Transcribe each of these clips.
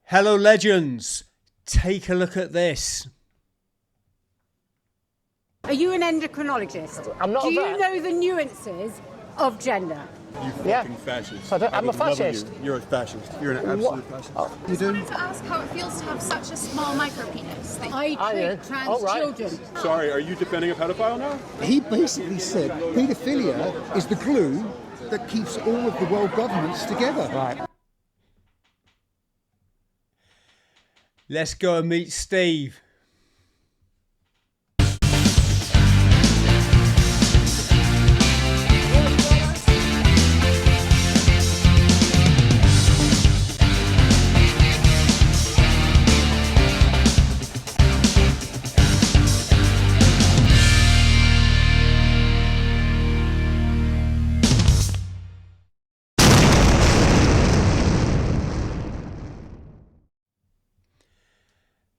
Hello, legends. Take a look at this. Are you an endocrinologist? I'm not Do a you vet. know the nuances of gender? You Yeah. fucking fascist. So I'm a fascist. You're a fascist. You're an absolute fascist. I just wanted to ask how it feels to have such a small micropenis. I treat trans Oh, right. children. Sorry, are you defending a pedophile now? He basically said paedophilia is the glue that keeps all of the world governments together. Right. Let's go and meet Steve.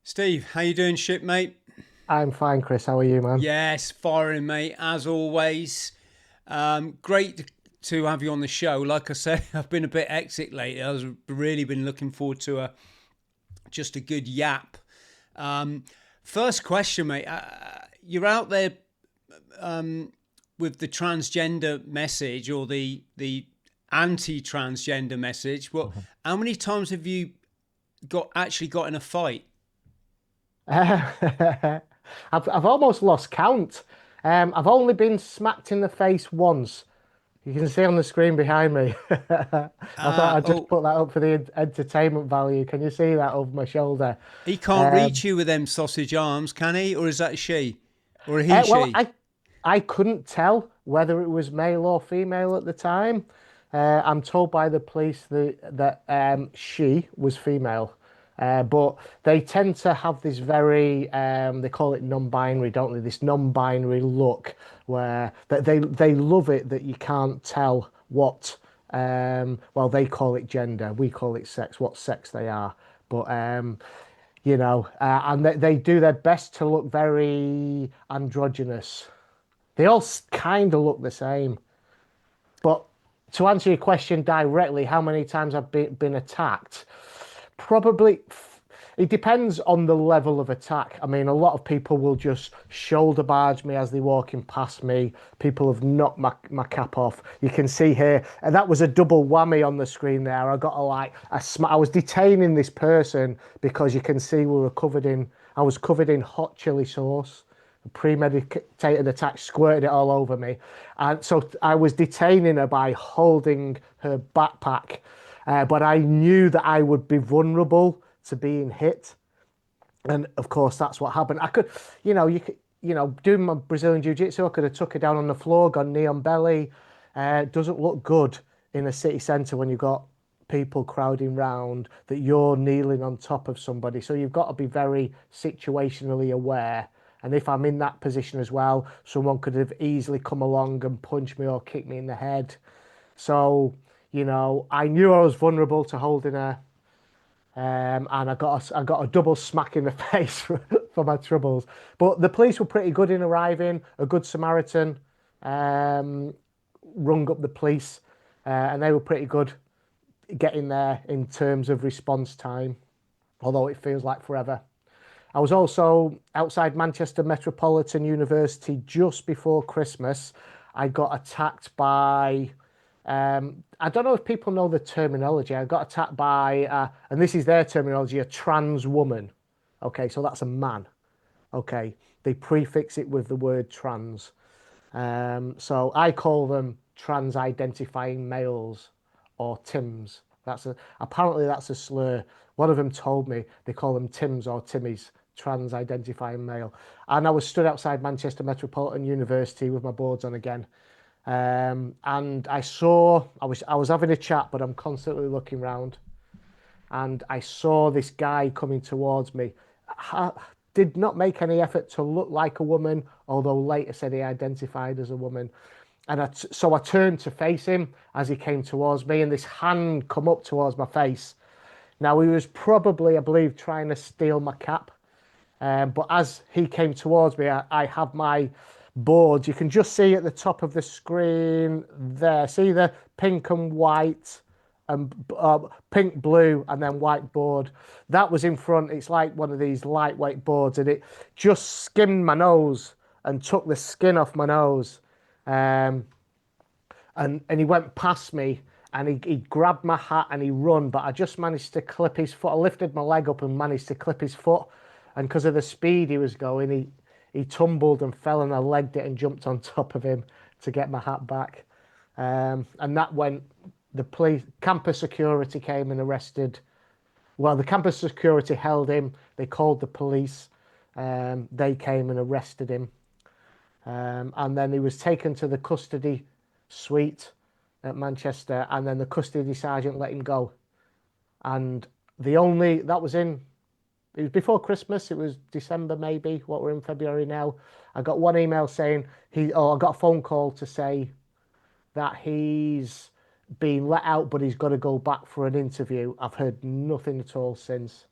Steve, how you doing, shipmate? I'm fine, Chris. How are you, man? Yes, firing, mate, as always. Great to have you on the show. Like I said, I've been a bit hectic lately. I've really been looking forward to just a good yap. First question, mate. You're out there with the transgender message or the anti-transgender message. Well, how many times have you actually got in a fight? I've almost lost count. I've only been smacked in the face once. You can see on the screen behind me. I thought I'd just put that up for the entertainment value. Can you see that over my shoulder? He can't reach you with them sausage arms, can he? Or is that she? Or he, Well, she? I couldn't tell whether it was male or female at the time. I'm told by the police that she was female. But they tend to have this very, they call it non-binary, don't they? This non-binary look where they love it that you can't tell what, well, they call it gender, we call it sex, what sex they are. But, you know, and they do their best to look very androgynous. They all kind of look the same. But to answer your question directly, how many times I've been attacked? Probably, it depends on the level of attack. I mean, a lot of people will just shoulder barge me as they're walking past me. People have knocked my cap off. You can see here, and that was a double whammy on the screen there. I got I was detaining this person because you can see I was covered in hot chili sauce. Premeditated attack, squirted it all over me. And so I was detaining her by holding her backpack. But I knew that I would be vulnerable to being hit. And of course, that's what happened. I could, doing my Brazilian Jiu-Jitsu, I could have took her down on the floor, gone knee on belly. Doesn't look good in a city centre when you've got people crowding round that you're kneeling on top of somebody. So you've got to be very situationally aware. And if I'm in that position as well, someone could have easily come along and punched me or kicked me in the head. So, you know, I knew I was vulnerable to holding her, and I got a double smack in the face for my troubles. But the police were pretty good in arriving. A good Samaritan rung up the police, and they were pretty good getting there in terms of response time, although it feels like forever. I was also outside Manchester Metropolitan University just before Christmas. I got attacked by... I don't know if people know the terminology. I got attacked by, and this is their terminology, a trans woman. Okay, so that's a man. Okay, they prefix it with the word trans. So I call them trans-identifying males or Tims. Apparently that's a slur. One of them told me they call them Tims or Timmies, trans-identifying male. And I was stood outside Manchester Metropolitan University with my boards on again. And I was having a chat, but I'm constantly looking round, and I saw this guy coming towards me. Did not make any effort to look like a woman, although later said he identified as a woman. And so I turned to face him as he came towards me, and this hand come up towards my face. Now, he was probably, I believe, trying to steal my cap. But as he came towards me, I have my boards. You can just see at the top of the screen there. See the pink and white and pink, blue, and then white board. That was in front. It's like one of these lightweight boards, and it just skimmed my nose and took the skin off my nose. And he went past me, and he grabbed my hat and he run, but I just managed to clip his foot. I lifted my leg up and managed to clip his foot, and because of the speed he was going, he tumbled and fell, and I legged it and jumped on top of him to get my hat back. And that went, the police, campus security came and arrested. Well, the campus security held him. They called the police. They came and arrested him. And then he was taken to the custody suite at Manchester, and then the custody sergeant let him go. And that was it was before Christmas. It was December, maybe. What, we're in February now. I got one email saying I got a phone call to say that he's been let out, but he's got to go back for an interview. I've heard nothing at all since.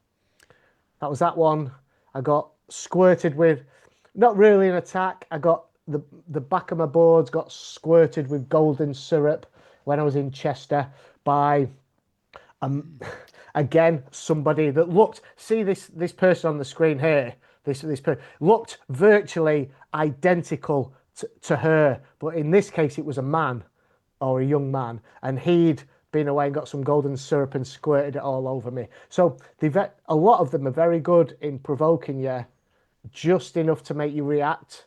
That was that one. I got squirted with, not really an attack. I got the back of my boards got squirted with golden syrup when I was in Chester by again, somebody that looked, see this person on the screen here, this person looked virtually identical to her, but in this case it was a man, or a young man, and he'd been away and got some golden syrup and squirted it all over me. So a lot of them are very good in provoking you, just enough to make you react,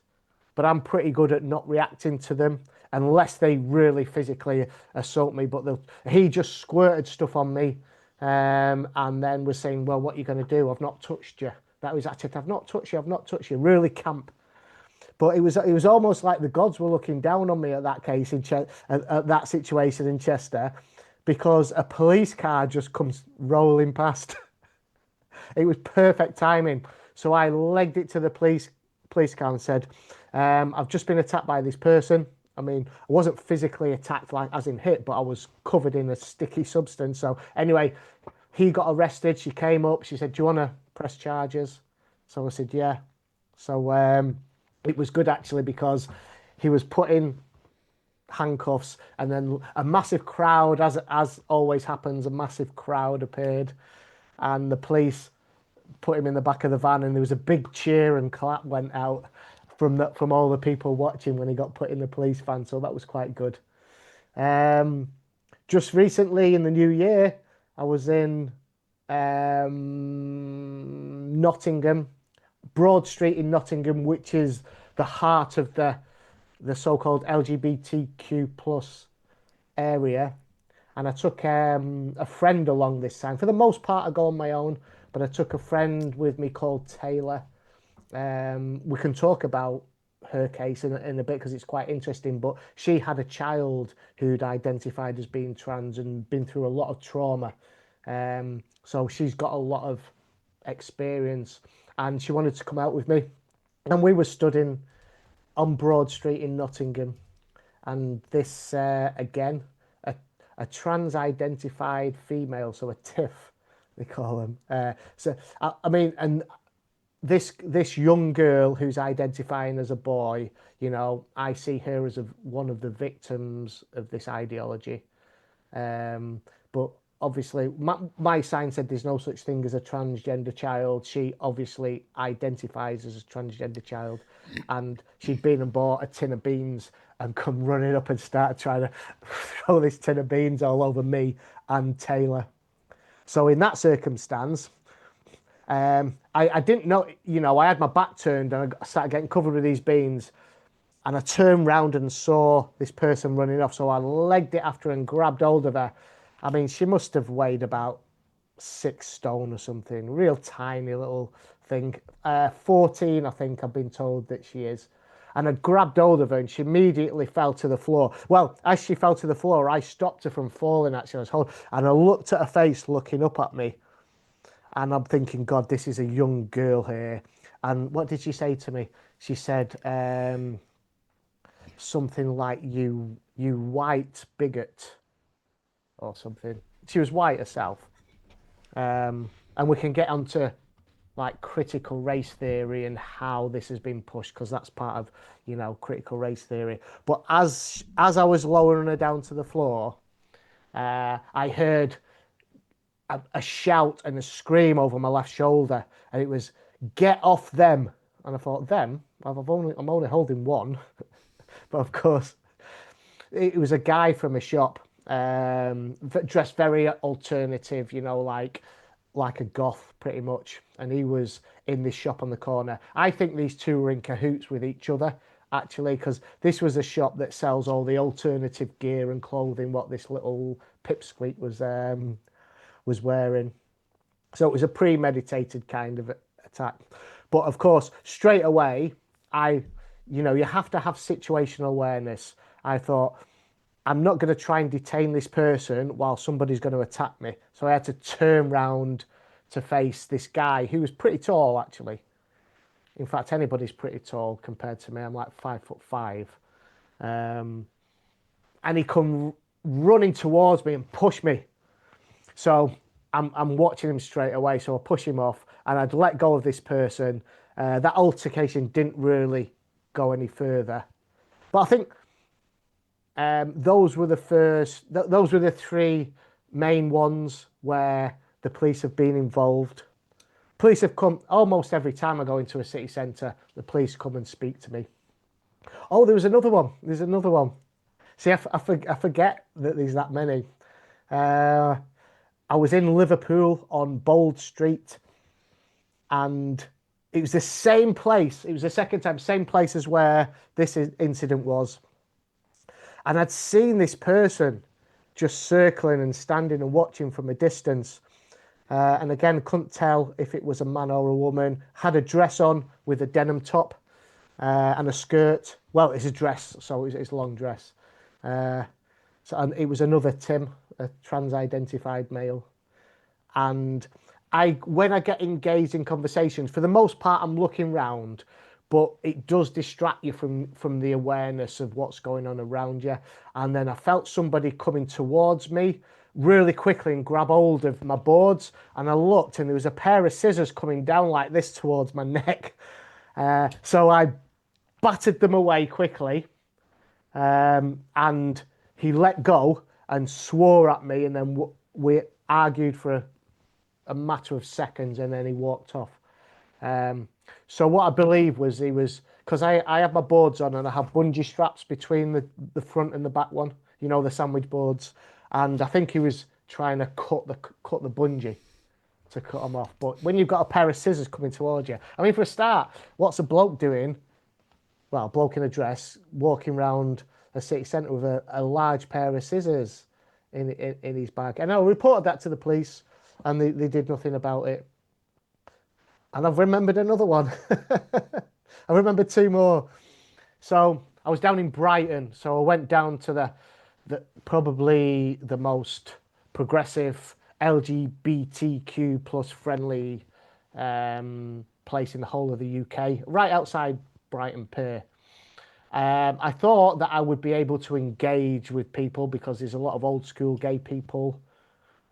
but I'm pretty good at not reacting to them unless they really physically assault me. But he just squirted stuff on me, and then was saying, well, what are you going to do? I've not touched you. That was actually, I've not touched you, I've not touched you. Really camp. But it was almost like the gods were looking down on me at that case, at that situation in Chester, because a police car just comes rolling past. It was perfect timing. So I legged it to the police car and said, I've just been attacked by this person. I mean, I wasn't physically attacked, like as in hit, but I was covered in a sticky substance. So anyway, he got arrested. She came up. She said, do you want to press charges? So I said, yeah. So it was good, actually, because he was put in handcuffs, and then a massive crowd, as always happens, a massive crowd appeared, and the police put him in the back of the van, and there was a big cheer and clap went out from all the people watching when he got put in the police van. So that was quite good. Just recently in the new year, I was in Nottingham, Broad Street in Nottingham, which is the heart of the so-called LGBTQ plus area. And I took a friend along this time. For the most part, I go on my own, but I took a friend with me called Taylor. We can talk about her case in a bit because it's quite interesting, but she had a child who'd identified as being trans and been through a lot of trauma. So she's got a lot of experience, and she wanted to come out with me. And we were studying on Broad Street in Nottingham. And this, again, a trans-identified female, so a TIFF, they call them. I mean, and this young girl who's identifying as a boy, you know, I see her as one of the victims of this ideology. But obviously, my sign said there's no such thing as a transgender child. She obviously identifies as a transgender child, and she'd been and bought a tin of beans and come running up and started trying to throw this tin of beans all over me and Taylor. So in that circumstance, I didn't know, you know, I had my back turned and I started getting covered with these beans, and I turned round and saw this person running off. So I legged it after and grabbed hold of her. I mean, she must have weighed about 6 stone or something, real tiny little thing. 14, I think I've been told that she is. And I grabbed hold of her and she immediately fell to the floor. Well, as she fell to the floor, I stopped her from falling, actually. And I looked at her face looking up at me. And I'm thinking, God, this is a young girl here. And what did she say to me? She said something like, you white bigot, or something. She was white herself. And we can get onto like critical race theory and how this has been pushed, because that's part of, you know, critical race theory. But as I was lowering her down to the floor, I heard a shout and a scream over my left shoulder, and it was, "Get off them!" And I thought, them? Well, I'm only holding one. But of course, it was a guy from a shop, dressed very alternative, like a goth pretty much. And he was in this shop on the corner. I think these two were in cahoots with each other, actually, because this was a shop that sells all the alternative gear and clothing, what this little pipsqueak was wearing. So it was a premeditated kind of attack. But of course, straight away, you have to have situational awareness. I thought, I'm not going to try and detain this person while somebody's going to attack me. So I had to turn round to face this guy who was pretty tall, actually. In fact, anybody's pretty tall compared to me. I'm like 5'5". And he come running towards me and pushed me. So I'm watching him straight away. So I push him off, and I'd let go of this person. That altercation didn't really go any further. But I think those were the three main ones where the police have been involved. Police have come almost every time I go into a city centre. The police come and speak to me. Oh, there's another one. See, I forget that there's that many. I was in Liverpool on Bold Street, and it was the same place. It was the second time, same place as where this incident was. And I'd seen this person just circling and standing and watching from a distance. And again, couldn't tell if it was a man or a woman. Had a dress on with a denim top and a skirt. Well, it's a dress, so it's a long dress. And it was another Tim, a trans-identified male. And when I get engaged in conversations, for the most part, I'm looking round, but it does distract you from the awareness of what's going on around you. And then I felt somebody coming towards me really quickly and grab hold of my boards. And I looked, and there was a pair of scissors coming down like this towards my neck. So I battered them away quickly. And he let go and swore at me, and then we argued for a matter of seconds, and then he walked off. So what I believe was he was, because I have my boards on and I have bungee straps between the front and the back one, the sandwich boards, and I think he was trying to cut the bungee to cut them off. But when you've got a pair of scissors coming towards you, I mean, for a start, what's a bloke doing? Well, a bloke in a dress walking around a city centre with a large pair of scissors in his bag. And I reported that to the police, and they did nothing about it. And I've remembered another one. I remembered two more. So I was down in Brighton. So I went down to the probably the most progressive LGBTQ plus friendly place in the whole of the UK, right outside Brighton Pier. I thought that I would be able to engage with people because there's a lot of old school gay people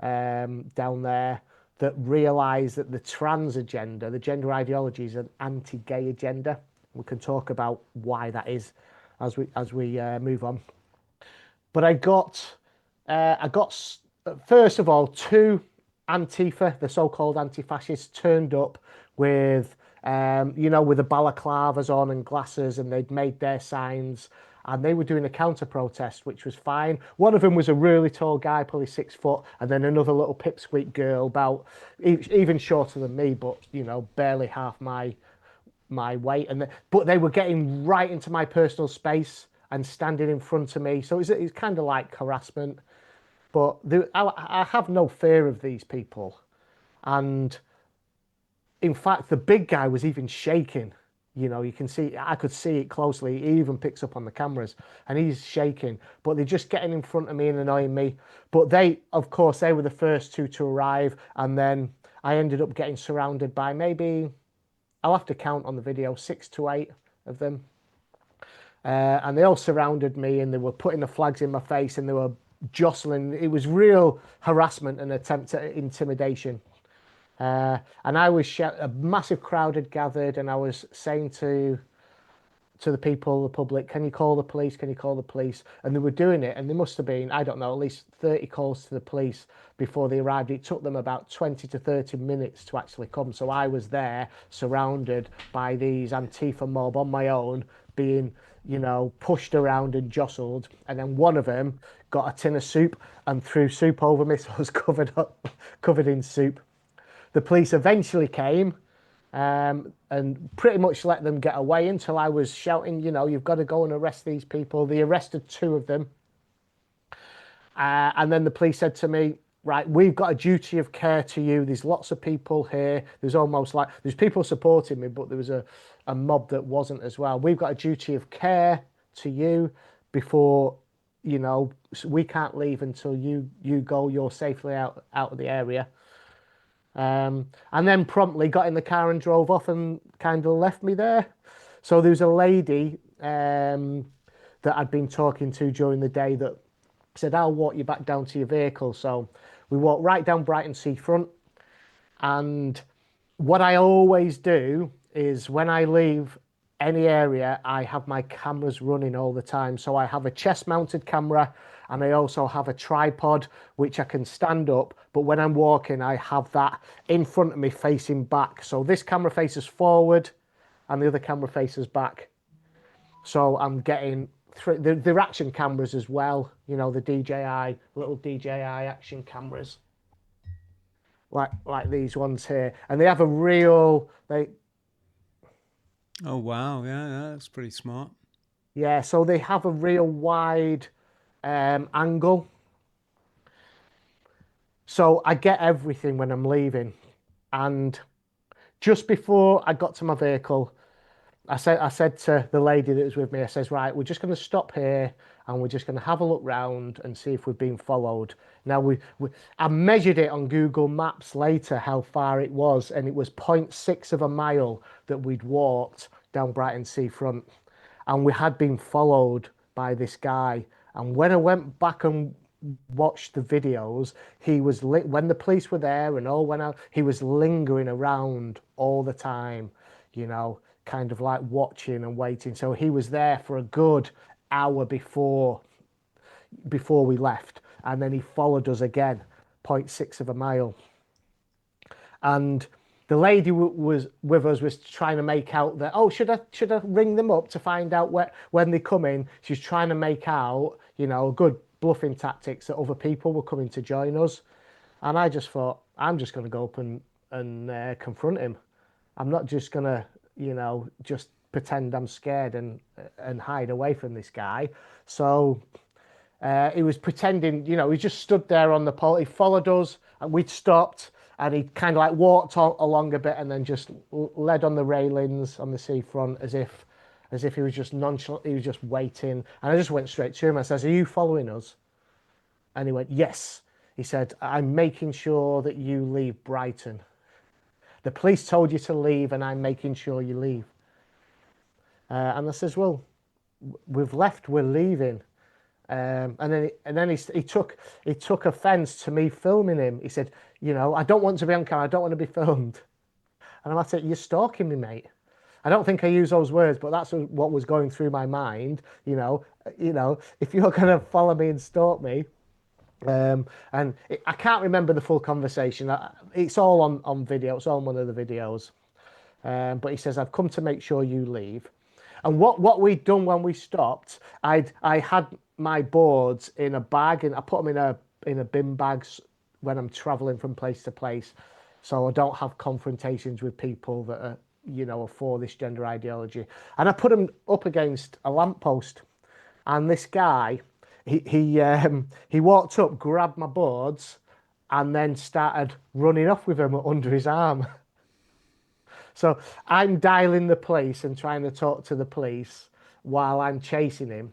down there that realise that the trans agenda, the gender ideology, is an anti-gay agenda. We can talk about why that is as we move on. But I got first of all, two Antifa, the so-called anti-fascists, turned up with with the balaclavas on and glasses, and they'd made their signs, and they were doing a counter-protest, which was fine. One of them was a really tall guy, probably 6 foot, and then another little pipsqueak girl, about even shorter than me, but barely half my weight. But they were getting right into my personal space and standing in front of me, so it's kind of like harassment. But I have no fear of these people, and in fact, the big guy was even shaking. You can see, I could see it closely. He even picks up on the cameras, and he's shaking. But they're just getting in front of me and annoying me. But they were the first two to arrive, and then I ended up getting surrounded by maybe, I'll have to count on the video, 6 to 8 of them. And they all surrounded me, and they were putting the flags in my face, and they were jostling. It was real harassment and attempt at intimidation. And I was a massive crowd had gathered, and I was saying to to the people, the public, can you call the police? Can you call the police? And they were doing it, and there must have been, I don't know, at least 30 calls to the police before they arrived. It took them about 20 to 30 minutes to actually come. So I was there surrounded by these Antifa mob on my own, being, you know, pushed around and jostled. And then one of them got a tin of soup and threw soup over me, so I was covered in soup. The police eventually came, and pretty much let them get away until I was shouting, you know, you've got to go and arrest these people. They arrested 2 of them. And then the police said to me, right, we've got a duty of care to you. There's lots of people here. There's almost like, there's people supporting me, but there was a mob that wasn't as well. We've got a duty of care to you before, you know, we can't leave until you go, you're safely out of the area. And then promptly got in the car and drove off and kind of left me there. So there was a lady that I'd been talking to during the day that said, I'll walk you back down to your vehicle. So we walked right down Brighton seafront. And what I always do is when I leave any area, I have my cameras running all the time. So I have a chest mounted camera, and I also have a tripod which I can stand up, but when I'm walking I have that in front of me facing back. So this camera faces forward and the other camera faces back. So I'm getting they're action cameras as well, you know, the DJI, little DJI action cameras. Like these ones here. And they have a real Oh wow, yeah, that's pretty smart. Yeah, so they have a real wide angle. So I get everything when I'm leaving. And just before I got to my vehicle, I said to the lady that was with me, I says, right, we're just going to stop here and we're just going to have a look round and see if we've been followed. Now, I measured it on Google Maps later, how far it was, and it was 0.6 of a mile that we'd walked down Brighton seafront. And we had been followed by this guy. And when I went back and watched the videos, he was, when the police were there and all went out, he was lingering around all the time, you know, kind of like watching and waiting. So he was there for a good hour before we left. And then he followed us again, 0.6 of a mile. And the lady was with us was trying to make out that, oh, should I ring them up to find out when they come in? She's trying to make out, you know, good bluffing tactics that other people were coming to join us. And I just thought, I'm just going to go up and confront him. I'm not just going to, you know, just pretend I'm scared and hide away from this guy. So he was pretending, you know, he just stood there on the pole. He followed us and we'd stopped. And he kind of like walked along a bit and then just led on the railings on the seafront as if he was just nonchalant. He was just waiting. And I just went straight to him. I says, are you following us? And he went, yes. He said, I'm making sure that you leave Brighton. The police told you to leave and I'm making sure you leave. And I says, well, we've left, we're leaving. And then he took offence to me filming him. He said, you know, I don't want to be on camera. I don't want to be filmed. And I'm like, you're stalking me, mate. I don't think I use those words, but that's what was going through my mind. You know, if you're going to follow me and stalk me. I can't remember the full conversation. It's all on video. It's all on one of the videos. But he says, I've come to make sure you leave. And what we'd done when we stopped, I had my boards in a bag and I put them in a bin bags when I'm traveling from place to place, so I don't have confrontations with people that are, you know, are for this gender ideology. And I put them up against a lamppost, and this guy, he walked up, grabbed my boards, and then started running off with them under his arm. So I'm dialing the police and trying to talk to the police while I'm chasing him.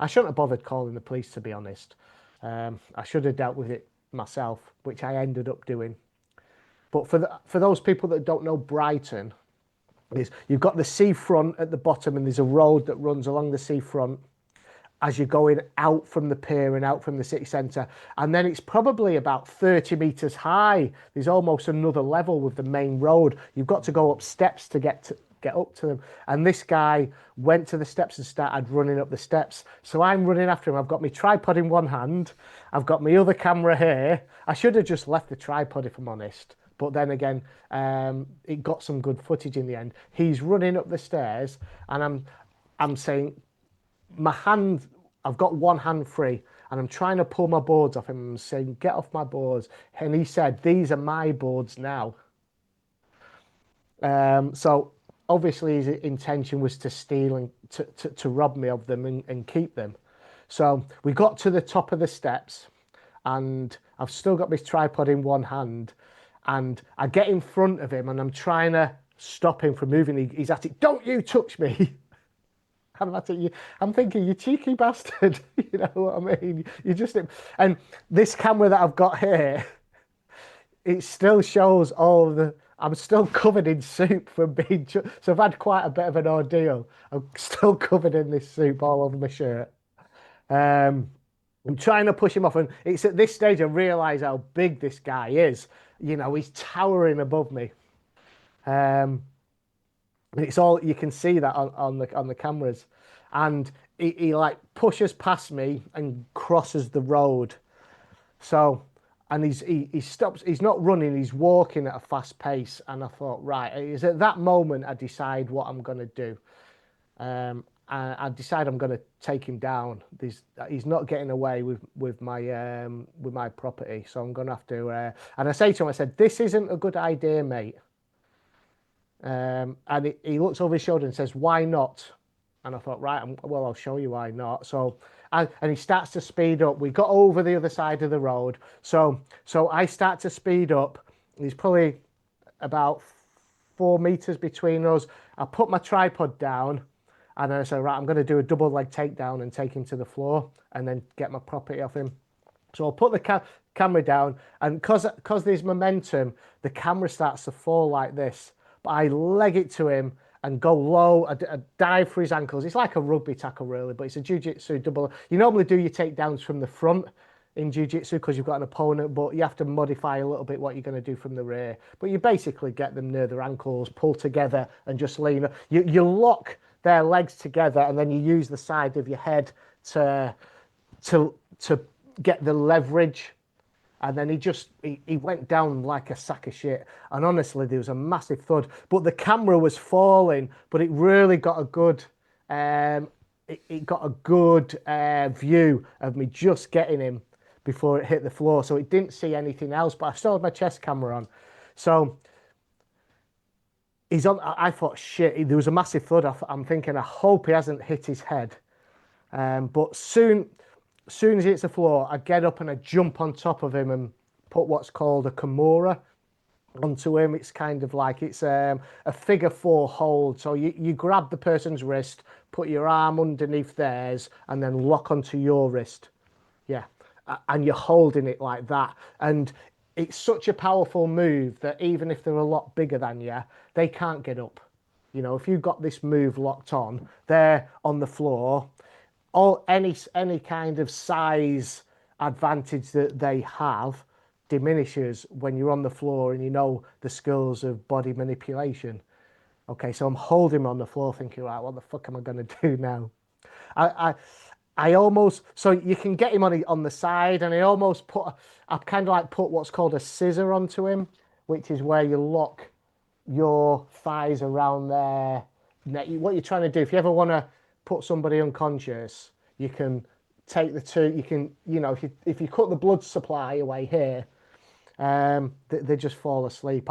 I shouldn't have bothered calling the police, to be honest. I should have dealt with it myself, which I ended up doing. But for those people that don't know Brighton, you've got the seafront at the bottom and there's a road that runs along the seafront as you're going out from the pier and out from the city centre. And then it's probably about 30 metres high. There's almost another level with the main road. You've got to go up steps to get get up to them. And this guy went to the steps and started running up the steps. So I'm running after him. I've got my tripod in one hand. I've got my other camera here. I should have just left the tripod, if I'm honest. But then again, it got some good footage in the end. He's running up the stairs, and I'm saying, my hand, I've got one hand free, and I'm trying to pull my boards off him. I'm saying, get off my boards. And he said, these are my boards now. So obviously his intention was to steal and to rob me of them and keep them. So we got to the top of the steps, and I've still got my tripod in one hand, and I get in front of him and I'm trying to stop him from moving. He's at it, don't you touch me. I'm thinking, you cheeky bastard. You know what I mean? You just, and this camera that I've got here, it still shows all the, I'm still covered in soup from being, so I've had quite a bit of an ordeal. I'm still covered in this soup all over my shirt. I'm trying to push him off, and it's at this stage I realise how big this guy is. You know, he's towering above me. It's all, you can see that on the cameras, and he like pushes past me and crosses the road. So, and he stops. He's not running. He's walking at a fast pace. And I thought, right, it's at that moment I decide what I'm going to do. I decide I'm going to take him down. He's not getting away with my property, so I'm going to have to. And I say to him, I said, this isn't a good idea, mate. And he looks over his shoulder and says, why not? And I thought, right, well, I'll show you why not. So, and he starts to speed up. We got over the other side of the road. So I start to speed up. He's probably about 4 meters between us. I put my tripod down, and I said, right, I'm going to do a double leg takedown and take him to the floor and then get my property off him. So I'll put the camera down, and because there's momentum, the camera starts to fall like this. But I leg it to him and go low, I dive for his ankles. It's like a rugby tackle, really, but it's a jiu-jitsu double. You normally do your takedowns from the front in jiu-jitsu because you've got an opponent, but you have to modify a little bit what you're going to do from the rear. But you basically get them near their ankles, pull together, and just lean. You lock their legs together, and then you use the side of your head to get the leverage. And then he went down like a sack of shit. And honestly, there was a massive thud. But the camera was falling, but it really got a good, it got a good view of me just getting him before it hit the floor. So it didn't see anything else, but I still had my chest camera on. So he's on. I thought, shit, there was a massive thud. I'm thinking, I hope he hasn't hit his head. But soon as he hits the floor, I get up and I jump on top of him and put what's called a kimura onto him. It's kind of like, it's a figure 4 hold. So you grab the person's wrist, put your arm underneath theirs, and then lock onto your wrist. Yeah. And you're holding it like that. And it's such a powerful move that even if they're a lot bigger than you, they can't get up. You know, if you've got this move locked on, they're on the floor. Any kind of size advantage that they have diminishes when you're on the floor and you know the skills of body manipulation. Okay, so I'm holding him on the floor thinking, right, what the fuck am I going to do now? I almost, so you can get him on the side, and I've kind of like put what's called a scissor onto him, which is where you lock your thighs around their neck. What you're trying to do, if you ever want to put somebody unconscious, you can take the two, you can, you know, if you cut the blood supply away here, they just fall asleep.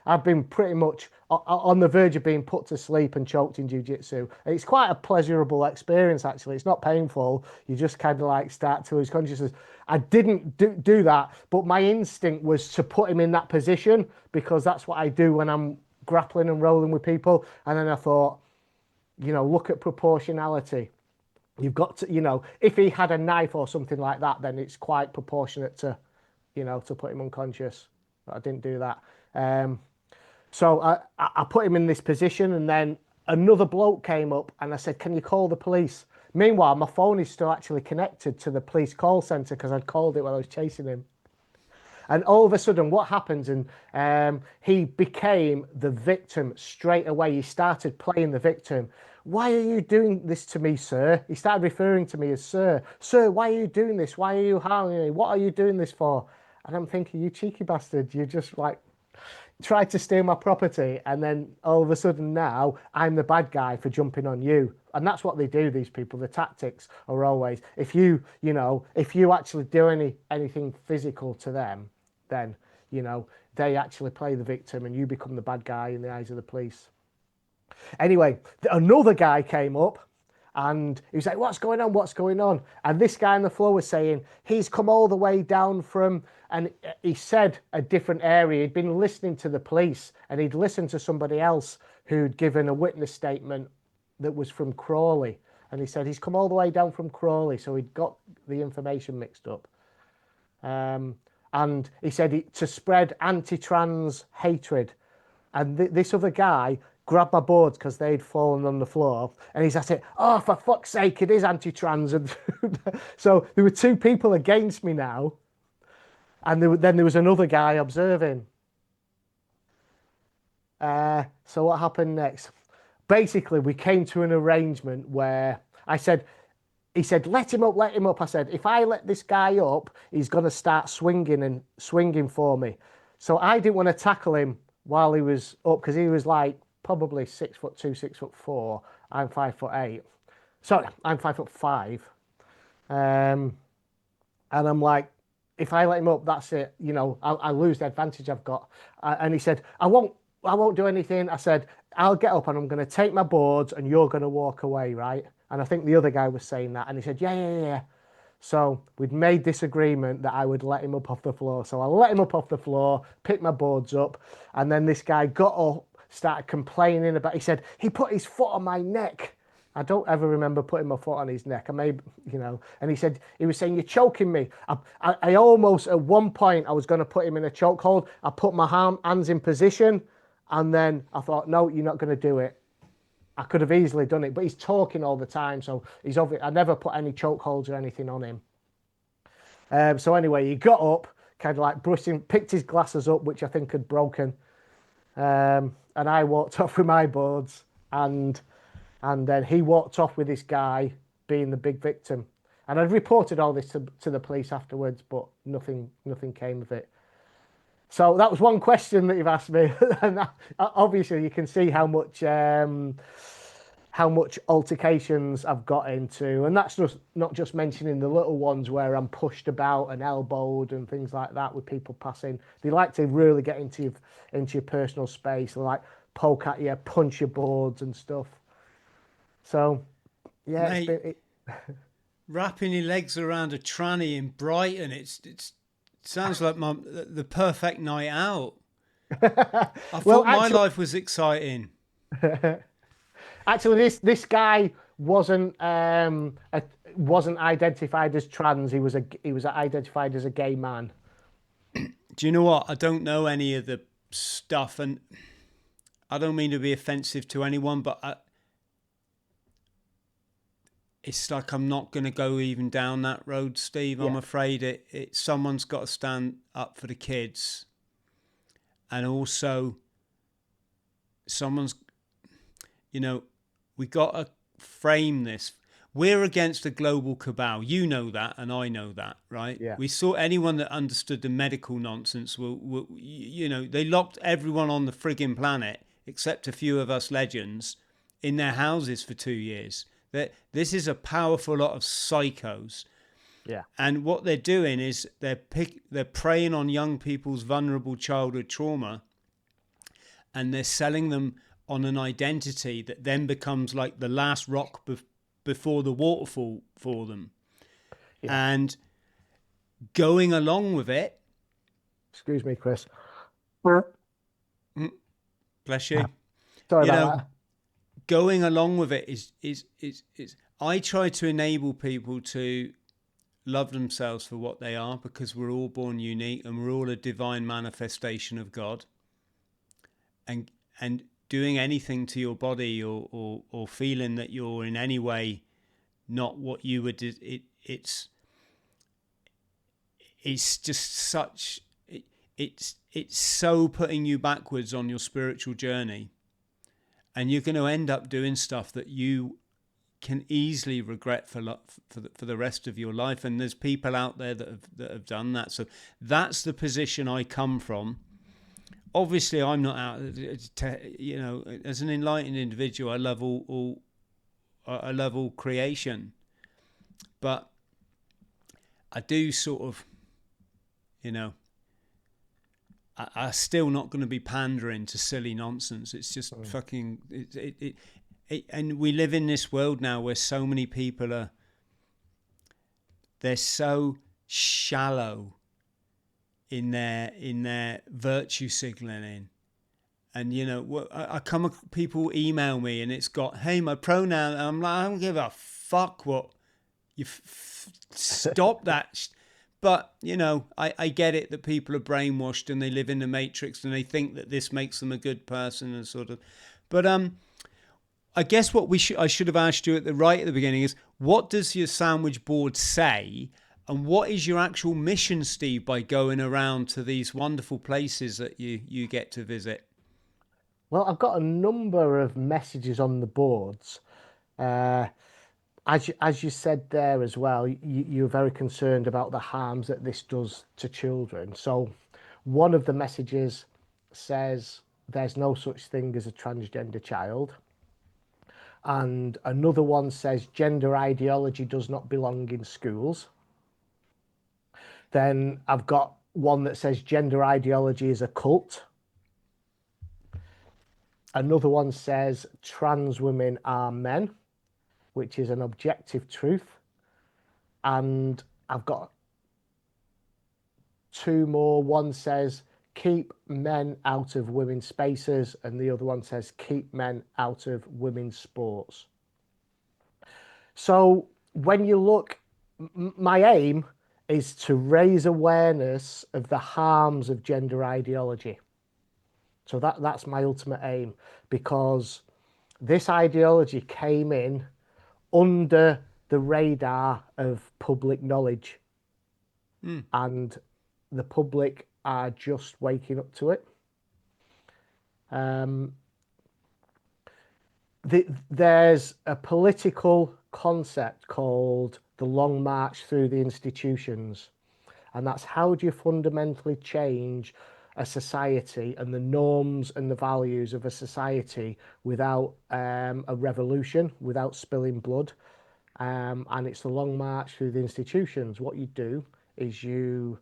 I've been pretty much on the verge of being put to sleep and choked in jiu-jitsu. It's quite a pleasurable experience, actually. It's not painful. You just kind of like start to lose consciousness. I didn't do that, but my instinct was to put him in that position because that's what I do when I'm grappling and rolling with people. And then I thought, you know, look at proportionality. You've got to, you know, if he had a knife or something like that, then it's quite proportionate to, you know, to put him unconscious. But I didn't do that. So I put him in this position, and then another bloke came up and I said, can you call the police? Meanwhile, my phone is still actually connected to the police call centre because I'd called it while I was chasing him. And all of a sudden, what happens? And he became the victim straight away. He started playing the victim. Why are you doing this to me, sir? He started referring to me as sir. Sir, why are you doing this? Why are you harming me? What are you doing this for? And I'm thinking, you cheeky bastard, you just like tried to steal my property, and then all of a sudden now I'm the bad guy for jumping on you. And that's what they do, these people. The tactics are always, if you actually do anything physical to them, then, they actually play the victim and you become the bad guy in the eyes of the police. Anyway, another guy came up and he was like, what's going on? What's going on? And this guy on the floor was saying, he's come all the way down from, and he said a different area. He'd been listening to the police and he'd listened to somebody else who'd given a witness statement that was from Crawley. And he said, he's come all the way down from Crawley. So he'd got the information mixed up. And he said to spread anti-trans hatred. And this other guy grabbed my boards because they'd fallen on the floor. And he's at it, oh, for fuck's sake, it is anti-trans. And so there were two people against me now. And then there was another guy observing. So what happened next? Basically, we came to an arrangement where he said, let him up, let him up. I said, if I let this guy up, he's going to start swinging for me. So I didn't want to tackle him while he was up because he was like probably 6'2", 6'4". I'm 5'8". Sorry, I'm 5'5". And I'm like, if I let him up, that's it. I lose the advantage I've got. And he said, I won't do anything. I said, I'll get up and I'm going to take my boards and you're going to walk away, right? And I think the other guy was saying that. And he said, yeah. So we'd made this agreement that I would let him up off the floor. So I let him up off the floor, picked my boards up. And then this guy got up, started complaining about, he said, he put his foot on my neck. I don't ever remember putting my foot on his neck. I may, and he said, he was saying, you're choking me. I almost, at one point, I was going to put him in a chokehold. I put my hands in position. And then I thought, no, you're not going to do it. I could have easily done it, but he's talking all the time. So he's obvious. I never put any chokeholds or anything on him. So anyway, he got up, kind of like picked his glasses up, which I think had broken. And I walked off with my boards, and then he walked off with this guy being the big victim. And I'd reported all this to the police afterwards, but nothing came of it. So that was one question that you've asked me, and obviously you can see how much altercations I've got into, and that's just not just mentioning the little ones where I'm pushed about and elbowed and things like that with people passing. They like to really get into your personal space, and like poke at you, punch your boards and stuff. So yeah, Mate, wrapping your legs around a tranny in Brighton, it sounds like the perfect night out. I thought my life was exciting. Actually, this guy wasn't identified as trans. He was identified as a gay man. Do you know what? I don't know any of the stuff, and I don't mean to be offensive to anyone, but it's like I'm not going to go even down that road, Steve. I'm afraid someone's got to stand up for the kids. And also, someone's, we got to frame this. We're against the global cabal. You know that, and I know that, right? Yeah. We saw anyone that understood the medical nonsense. They locked everyone on the frigging planet, except a few of us legends, in their houses for 2 years. This is a powerful lot of psychos. Yeah. And what they're doing is they're preying on young people's vulnerable childhood trauma, and they're selling them on an identity that then becomes like the last rock before the waterfall for them. Yeah. And going along with it. Excuse me, Chris. Bless you. Sorry about that. Going along with it is I try to enable people to love themselves for what they are, because we're all born unique and we're all a divine manifestation of God. And doing anything to your body or feeling that you're in any way not what you would, it's just such, it's so putting you backwards on your spiritual journey, and you're going to end up doing stuff that you can easily regret for the rest of your life. And there's people out there that have done that. So that's the position I come from. Obviously, I'm not out to, as an enlightened individual, I love all creation, but I do sort of, I'm still not going to be pandering to silly nonsense. It's just fucking and we live in this world now where so many people they're so shallow in their virtue signaling. And I come, people email me and it's got, hey, my pronoun, and I'm like, I don't give a fuck what you stop that. But I get it that people are brainwashed and they live in the matrix and they think that this makes them a good person and sort of. But I guess what I should have asked you at the beginning is, what does your sandwich board say, and what is your actual mission, Steve, by going around to these wonderful places that you get to visit? Well, I've got a number of messages on the boards. As you said there as well, you're very concerned about the harms that this does to children. So one of the messages says there's no such thing as a transgender child. And another one says gender ideology does not belong in schools. Then I've got one that says gender ideology is a cult. Another one says trans women are men, which is an objective truth. And I've got two more. One says keep men out of women's spaces, and the other one says keep men out of women's sports. So when you look, my aim is to raise awareness of the harms of gender ideology. So that's my ultimate aim, because this ideology came in under the radar of public knowledge, and the public are just waking up to it. There's a political concept called the Long March Through the Institutions, and that's how do you fundamentally change a society and the norms and the values of a society without a revolution, without spilling blood. And it's the long march through the institutions. What you do is you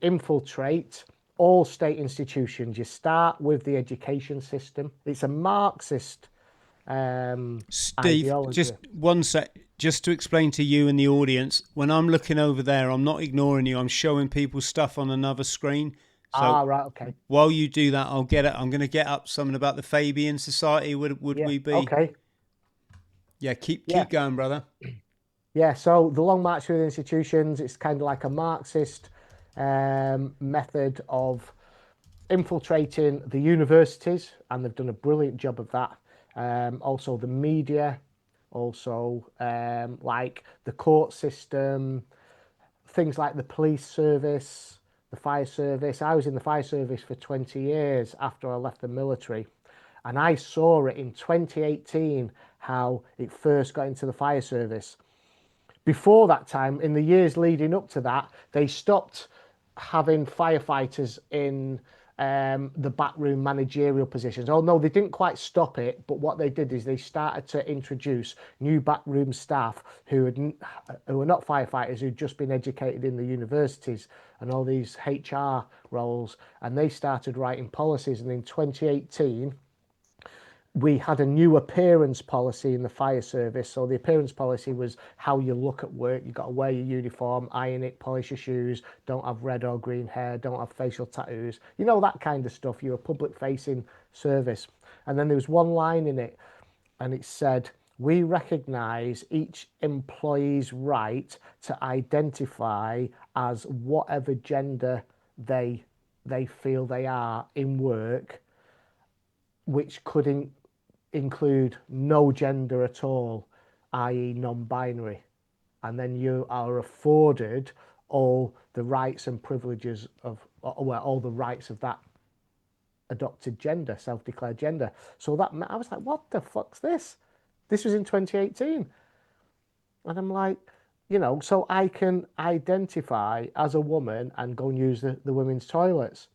infiltrate all state institutions. You start with the education system. It's a Marxist Steve, ideology. just one sec, just to explain to you and the audience, when I'm looking over there, I'm not ignoring you. I'm showing people stuff on another screen. So right, okay. While you do that, I'm going to get up something about the Fabian Society. Would we be? Okay. Yeah, keep going, brother. Yeah, so the Long March Through the Institutions, it's kind of like a Marxist method of infiltrating the universities, and they've done a brilliant job of that. Also the media, also like the court system, things like the police service, the fire service. I was in the fire service for 20 years after I left the military, and I saw it in 2018 how it first got into the fire service. Before that time, in the years leading up to that, they stopped having firefighters in the backroom managerial positions. Oh no, they didn't quite stop it, but what they did is they started to introduce new backroom staff who were not firefighters, who'd just been educated in the universities and all these HR roles, and they started writing policies. And in 2018, we had a new appearance policy in the fire service. So the appearance policy was how you look at work. You've got to wear your uniform, iron it, polish your shoes, don't have red or green hair, don't have facial tattoos, that kind of stuff. You're a public facing service. And then there was one line in it, and it said, we recognise each employee's right to identify as whatever gender they feel they are in work, which could include no gender at all, i.e. non-binary. And then you are afforded all the rights and privileges of, well, all the rights of that adopted gender, self-declared gender. So that, I was like, what the fuck's this? This was in 2018. And I'm like, you know, so I can identify as a woman and go and use the women's toilets.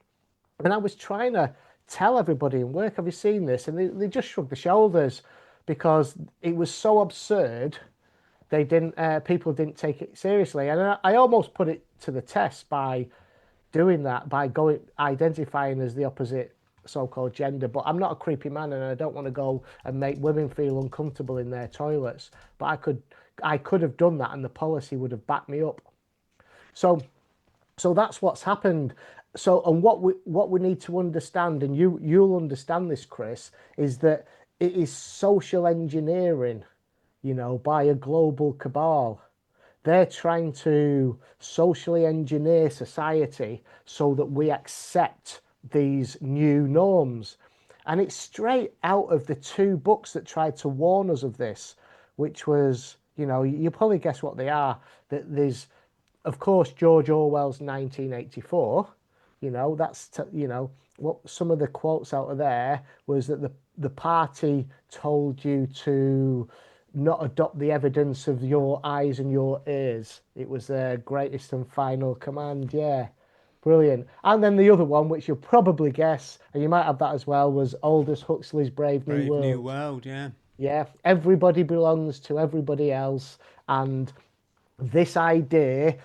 And I was trying to tell everybody in work, have you seen this? And they just shrugged their shoulders because it was so absurd. They didn't, people didn't take it seriously. And I almost put it to the test by doing that, by going, identifying as the opposite so-called gender. But I'm not a creepy man, and I don't want to go and make women feel uncomfortable in their toilets. But I could have done that, and the policy would have backed me up. So that's what's happened. So, and what we need to understand, and you'll understand this, Chris, is that it is social engineering, you know, by a global cabal. They're trying to socially engineer society so that we accept these new norms. And it's straight out of the two books that tried to warn us of this, which was, you know, you probably guess what they are. That there's, of course, George Orwell's 1984. You know, that's, you know, what some of the quotes out of there was that the party told you to not adopt the evidence of your eyes and your ears. It was their greatest and final command. Yeah, brilliant. And then the other one, which you'll probably guess, and you might have that as well, was Aldous Huxley's Brave New World. New World, yeah. Yeah, everybody belongs to everybody else. And this idea,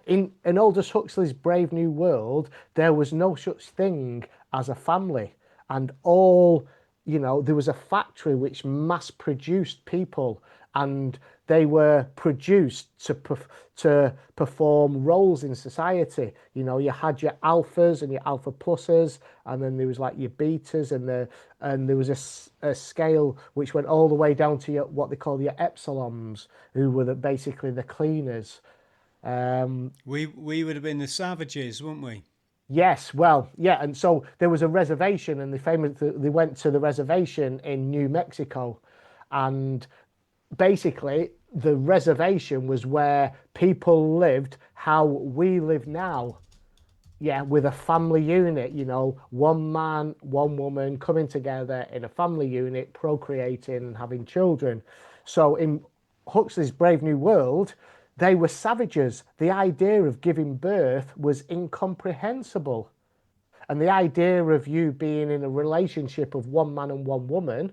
in Aldous Huxley's Brave New World, there was no such thing as a family. And all, you know, there was a factory which mass produced people, and they were produced to perform roles in society. You know, you had your alphas and your alpha pluses, and then there was like your betas, and there was a scale which went all the way down to what they call your epsilons, who were basically the cleaners. We would have been the savages, wouldn't we? Yes, well, yeah, and so there was a reservation, and they went to the reservation in New Mexico, and basically the reservation was where people lived how we live now. Yeah, with a family unit, you know, one man, one woman coming together in a family unit, procreating and having children. So in Huxley's Brave New World, they were savages. The idea of giving birth was incomprehensible. And the idea of you being in a relationship of one man and one woman,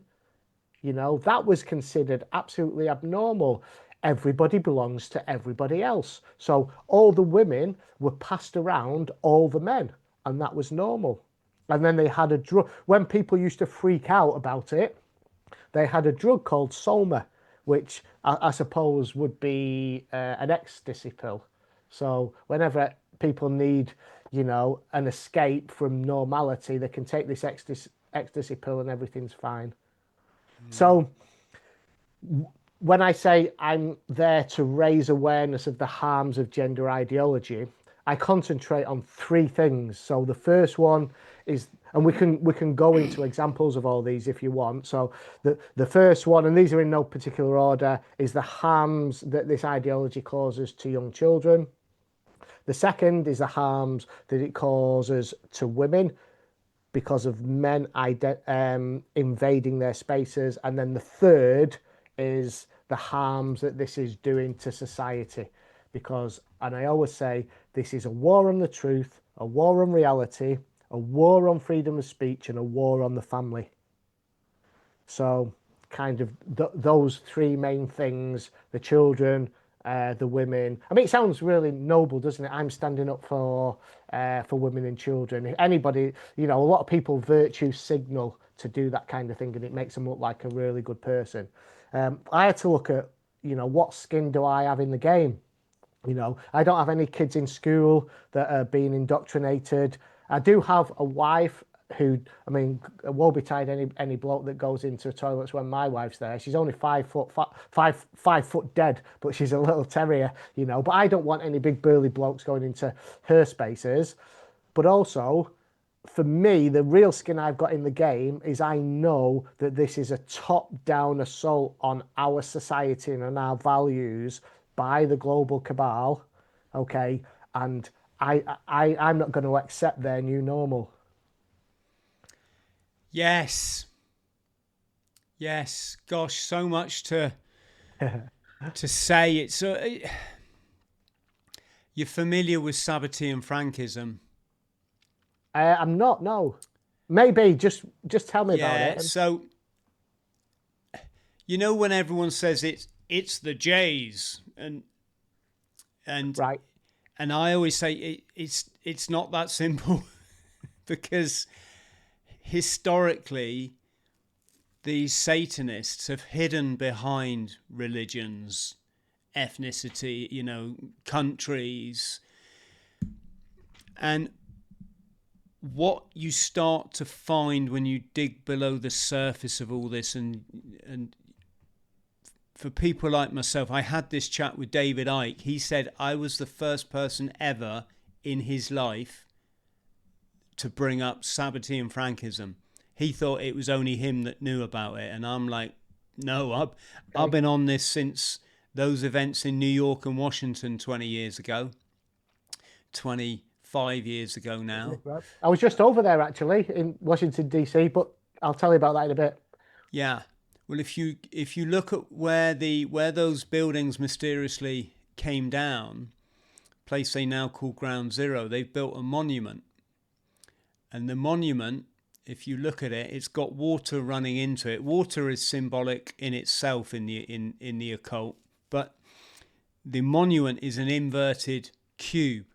you know, that was considered absolutely abnormal. Everybody belongs to everybody else. So all the women were passed around all the men, and that was normal. And then they had a drug. When people used to freak out about it, they had a drug called Soma, which I suppose would be an ecstasy pill. So whenever people need, you know, an escape from normality, they can take this ecstasy pill and everything's fine. So when I say I'm there to raise awareness of the harms of gender ideology, I concentrate on three things. So the first one is, and we can go into examples of all these if you want. So the first one, and these are in no particular order, is the harms that this ideology causes to young children. The second is the harms that it causes to women because of men invading their spaces. And then the third is the harms that this is doing to society. Because, and I always say, this is a war on the truth, a war on reality, a war on freedom of speech, and a war on the family. So kind of those three main things, the children, the women. I mean, it sounds really noble, doesn't it? I'm standing up for women and children. If anybody, you know, a lot of people virtue signal to do that kind of thing, and it makes them look like a really good person. I had to look at, you know, what skin do I have in the game? You know, I don't have any kids in school that are being indoctrinated. I do have a wife who, I mean, woe betide any bloke that goes into toilets when my wife's there. She's only 5 foot dead, but she's a little terrier, you know. But I don't want any big burly blokes going into her spaces. But also, for me, the real skin I've got in the game is I know that this is a top-down assault on our society and on our values by the global cabal. okay, and I'm not going to accept their new normal. Yes. Gosh, so much to say. It's you're familiar with Sabbatean Frankism? I'm not. No, maybe just tell me about Yeah. it. So when everyone says it's the Jays and Right. and I always say it's not that simple because historically these Satanists have hidden behind religions, ethnicity, countries. And what you start to find when you dig below the surface of all this, and for people like myself, I had this chat with David Icke. He said I was the first person ever in his life to bring up Sabbatean Frankism. He thought it was only him that knew about it. And I'm like, no, I've been on this since those events in New York and Washington 20 years ago, 25 years ago now. I was just over there actually in Washington, D.C., but I'll tell you about that in a bit. Yeah. Well, if you look at where those buildings mysteriously came down, a place they now call Ground Zero, they've built a monument. And the monument, if you look at it, it's got water running into it. Water is symbolic in itself in the occult, but the monument is an inverted cube.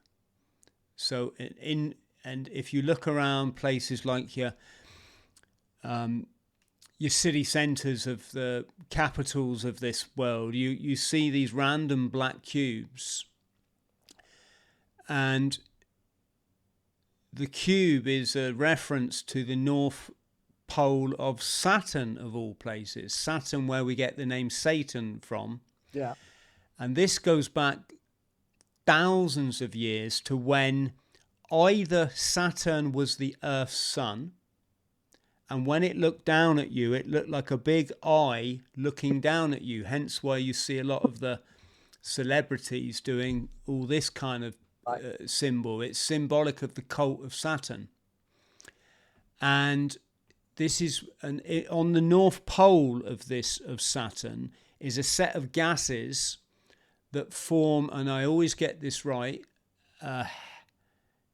So and if you look around places like your city centres of the capitals of this world, you see these random black cubes, and the cube is a reference to the North Pole of Saturn, of all places. Saturn, where we get the name Satan from. Yeah. And this goes back thousands of years to when either Saturn was the Earth's sun, and when it looked down at you, it looked like a big eye looking down at you. Hence why you see a lot of the celebrities doing all this kind of symbol. It's symbolic of the cult of Saturn. And this is on the North Pole of Saturn is a set of gases that form, and I always get this right, a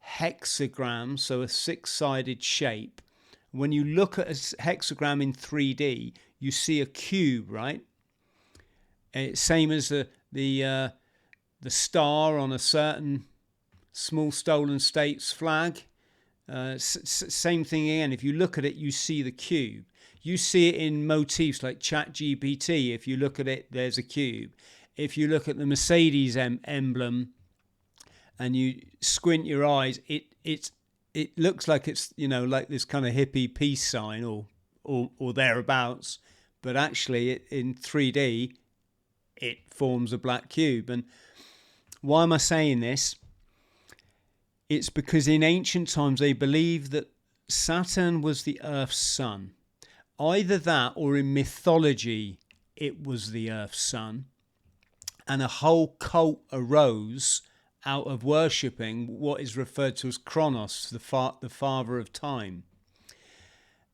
hexagram, so a six-sided shape. When you look at a hexagram in 3D, you see a cube, right? It's same as the star on a certain small stolen states flag. Same thing again. If you look at it, you see the cube. You see it in motifs like ChatGPT. If you look at it, there's a cube. If you look at the Mercedes emblem and you squint your eyes, it looks like it's like this kind of hippie peace sign or thereabouts, but actually in 3D it forms a black cube. And why am I saying this? It's because in ancient times they believed that Saturn was the Earth's sun. Either that, or in mythology it was the Earth's sun, and a whole cult arose out of worshipping what is referred to as Kronos, the father of time.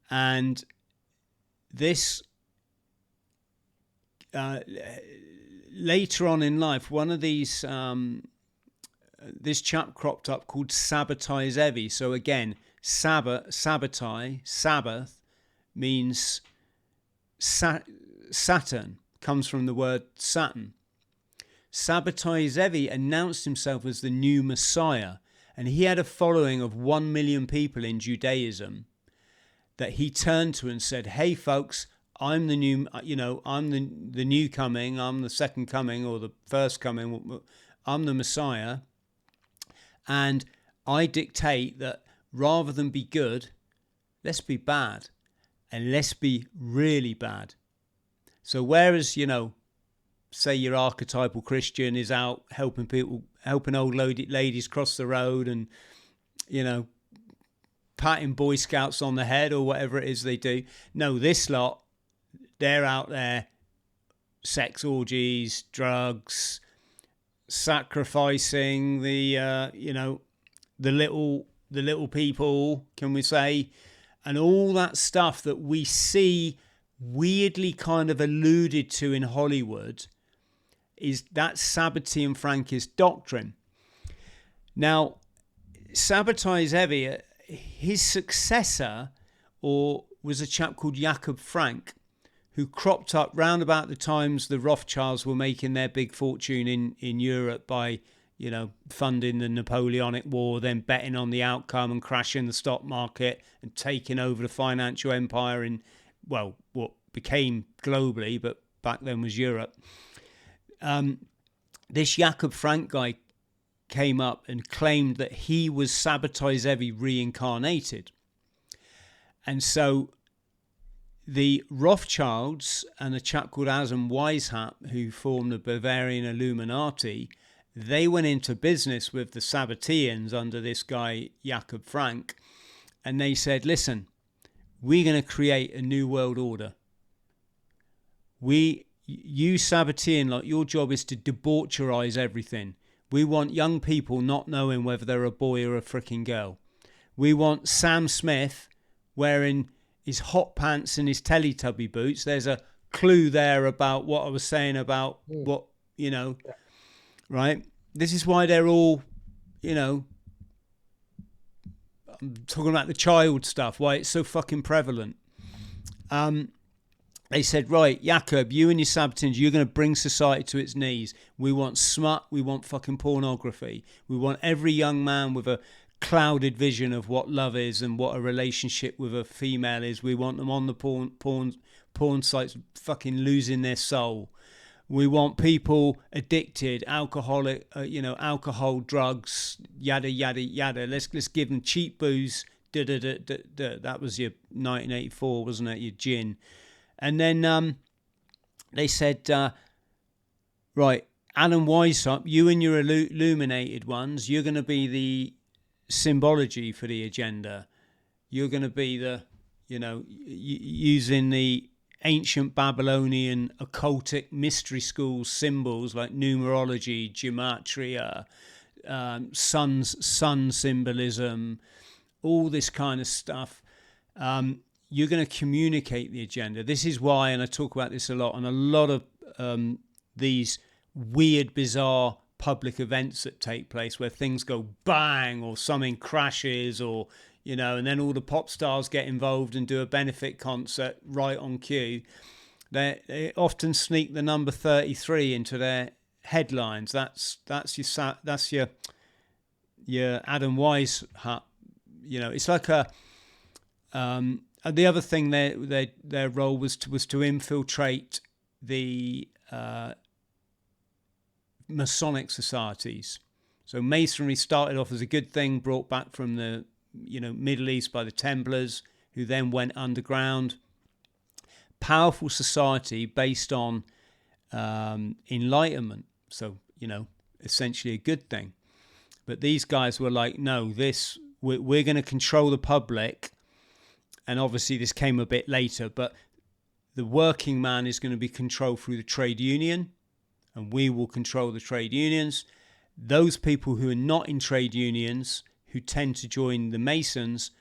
And this later on in life, one of these this chap cropped up called Sabbatai Zevi. So again, Sabbatai, Sabbath, means Saturn, comes from the word Saturn. Sabbatai Zevi announced himself as the new Messiah, and he had a following of 1 million people in Judaism that he turned to and said, hey folks, I'm the new, I'm the new coming, I'm the second coming or the first coming, I'm the Messiah, and I dictate that rather than be good, let's be bad, and let's be really bad. So whereas, say your archetypal Christian is out helping old ladies cross the road and, patting Boy Scouts on the head or whatever it is they do. No, this lot, they're out there, sex orgies, drugs, sacrificing the the little people, can we say, and all that stuff that we see weirdly kind of alluded to in Hollywood, is that Sabbatean Frankist doctrine. Now, Sabbatai Zevi, his successor was a chap called Jakob Frank, who cropped up round about the times the Rothschilds were making their big fortune in Europe by, funding the Napoleonic War, then betting on the outcome and crashing the stock market and taking over the financial empire in, well, what became globally, but back then was Europe. This Jakob Frank guy came up and claimed that he was Sabbatai Zevi reincarnated. And so the Rothschilds and a chap called Asam Weishaupt, who formed the Bavarian Illuminati, they went into business with the Sabbateans under this guy, Jakob Frank, and they said, listen, we're going to create a new world order. You Sabbatean, like, your job is to debaucherize everything. We want young people not knowing whether they're a boy or a freaking girl. We want Sam Smith wearing his hot pants and his Teletubby boots. There's a clue there about what I was saying about what, right? This is why they're all, I'm talking about the child stuff, why it's so fucking prevalent. They said, right, Jakob, you and your Sabbateans, you're going to bring society to its knees. We want smut. We want fucking pornography. We want every young man with a clouded vision of what love is and what a relationship with a female is. We want them on the porn sites fucking losing their soul. We want people addicted, alcoholic, alcohol, drugs, yada, yada, yada. Let's give them cheap booze. That was your 1984, wasn't it? Your gin. And then they said, right, Alan Weishaupt, you and your illuminated ones, you're going to be the symbology for the agenda. You're going to be the, using the ancient Babylonian occultic mystery school symbols like numerology, gematria, sun symbolism, all this kind of stuff. You're going to communicate the agenda. This is why, and I talk about this a lot, on a lot of these weird, bizarre public events that take place where things go bang or something crashes or, and then all the pop stars get involved and do a benefit concert right on cue. They often sneak the number 33 into their headlines. That's your Adam Weishaupt. It's like a... the other thing their role was to infiltrate the Masonic societies. So Masonry started off as a good thing, brought back from the Middle East by the Templars, who then went underground. Powerful society based on enlightenment. So essentially a good thing. But these guys were like, no, we're going to control the public. And obviously this came a bit later, but the working man is going to be controlled through the trade union, and we will control the trade unions. Those people who are not in trade unions, who tend to join the Masons,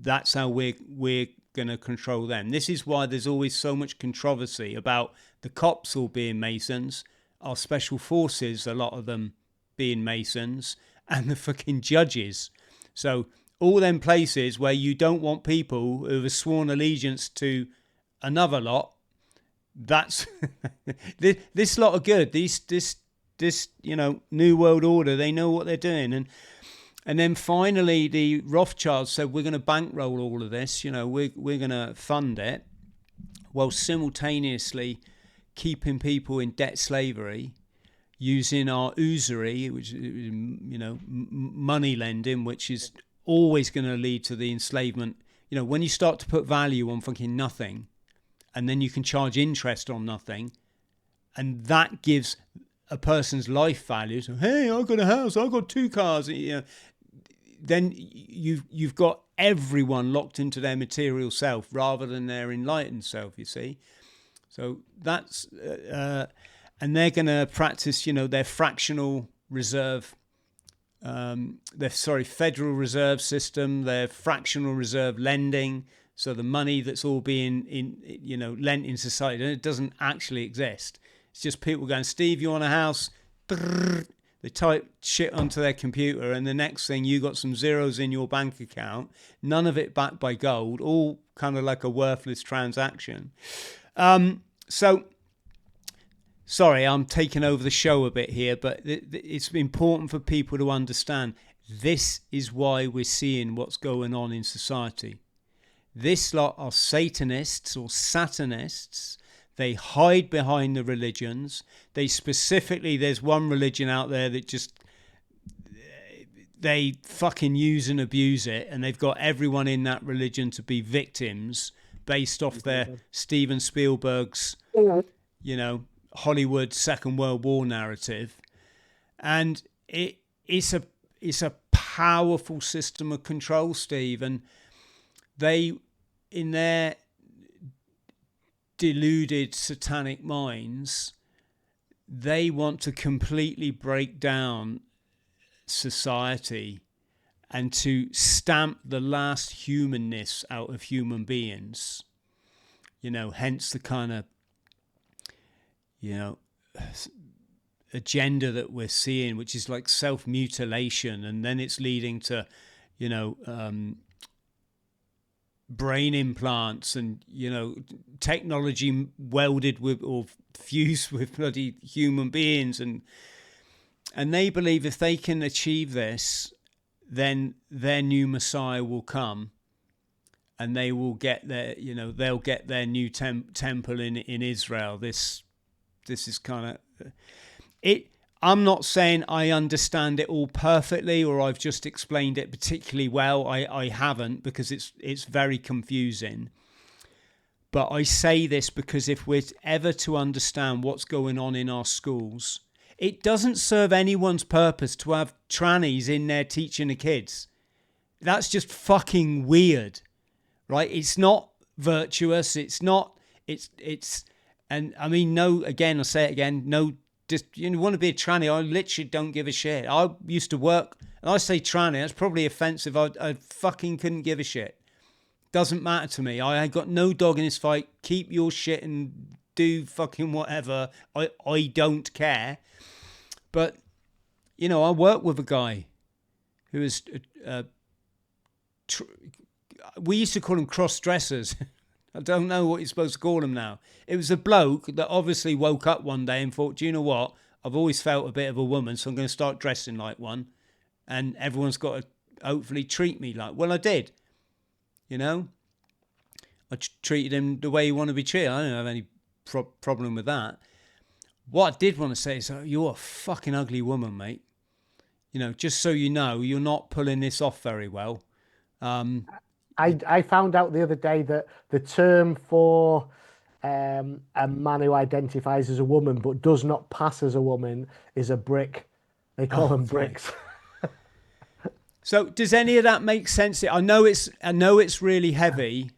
that's how we're going to control them. This is why there's always so much controversy about the cops all being Masons, our special forces, a lot of them being Masons, and the fucking judges. So all them places where you don't want people who have sworn allegiance to another lot, that's this lot are good. This New World Order, they know what they're doing. And then finally the Rothschilds said, we're going to bankroll all of this, we're going to fund it, while simultaneously keeping people in debt slavery, using our usury, which is, money lending, which is always going to lead to the enslavement. When you start to put value on fucking nothing, and then you can charge interest on nothing, and that gives a person's life value. So, hey, I got a house, I got 2 cars. Then you've got everyone locked into their material self rather than their enlightened self. You see, so that's and they're going to practice, their fractional reserve, Federal Reserve System, their fractional reserve lending. So the money that's all being lent in society, it doesn't actually exist. It's just people going, Steve, you want a house? Brrr. They type shit onto their computer, and the next thing you got some zeros in your bank account, none of it backed by gold, all kind of like a worthless transaction. So, sorry, I'm taking over the show a bit here, but it's important for people to understand this is why we're seeing what's going on in society. This lot are Satanists or Satanists. They hide behind the religions. They specifically, there's one religion out there that just, they fucking use and abuse it. And they've got everyone in that religion to be victims based off their Steven Spielberg's, Hollywood Second World War narrative. And it's a powerful system of control, Steve. And they, in their deluded satanic minds, they want to completely break down society and to stamp the last humanness out of human beings. Hence the kind of, agenda that we're seeing, which is like self-mutilation, and then it's leading to, brain implants and technology welded with or fused with bloody human beings, and they believe if they can achieve this, then their new Messiah will come, and they will get their they'll get their new temple in Israel. This is kind of it. I'm not saying I understand it all perfectly, or I've just explained it particularly well. I haven't, because it's very confusing. But I say this because if we're ever to understand what's going on in our schools, it doesn't serve anyone's purpose to have trannies in there teaching the kids. That's just fucking weird, right? It's not virtuous. It's not. And I mean, no. Again, I'll say it again. No. Just want to be a tranny, I literally don't give a shit. I used to work, and I say tranny, that's probably offensive. I fucking couldn't give a shit. Doesn't matter to me. I got no dog in this fight. Keep your shit and do fucking whatever. I don't care. But, I work with a guy who is, we used to call them cross-dressers. I don't know what you're supposed to call him now. It was a bloke that obviously woke up one day and thought, do you know what? I've always felt a bit of a woman, so I'm going to start dressing like one. And everyone's got to hopefully treat me like... Well, I did. I treated him the way you want to be treated. I don't have any problem with that. What I did want to say is, you're a fucking ugly woman, mate. Just so you know, you're not pulling this off very well. I found out the other day that the term for a man who identifies as a woman but does not pass as a woman is a brick. They call them bricks. So does any of that make sense? I know it's really heavy,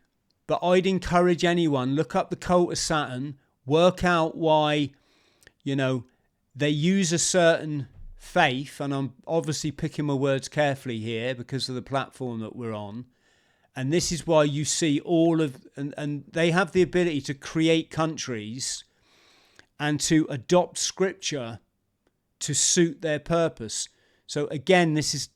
but I'd encourage anyone, look up the cult of Saturn, work out why, they use a certain faith, and I'm obviously picking my words carefully here because of the platform that we're on. And this is why you see all of, and they have the ability to create countries and to adopt scripture to suit their purpose. So again, this is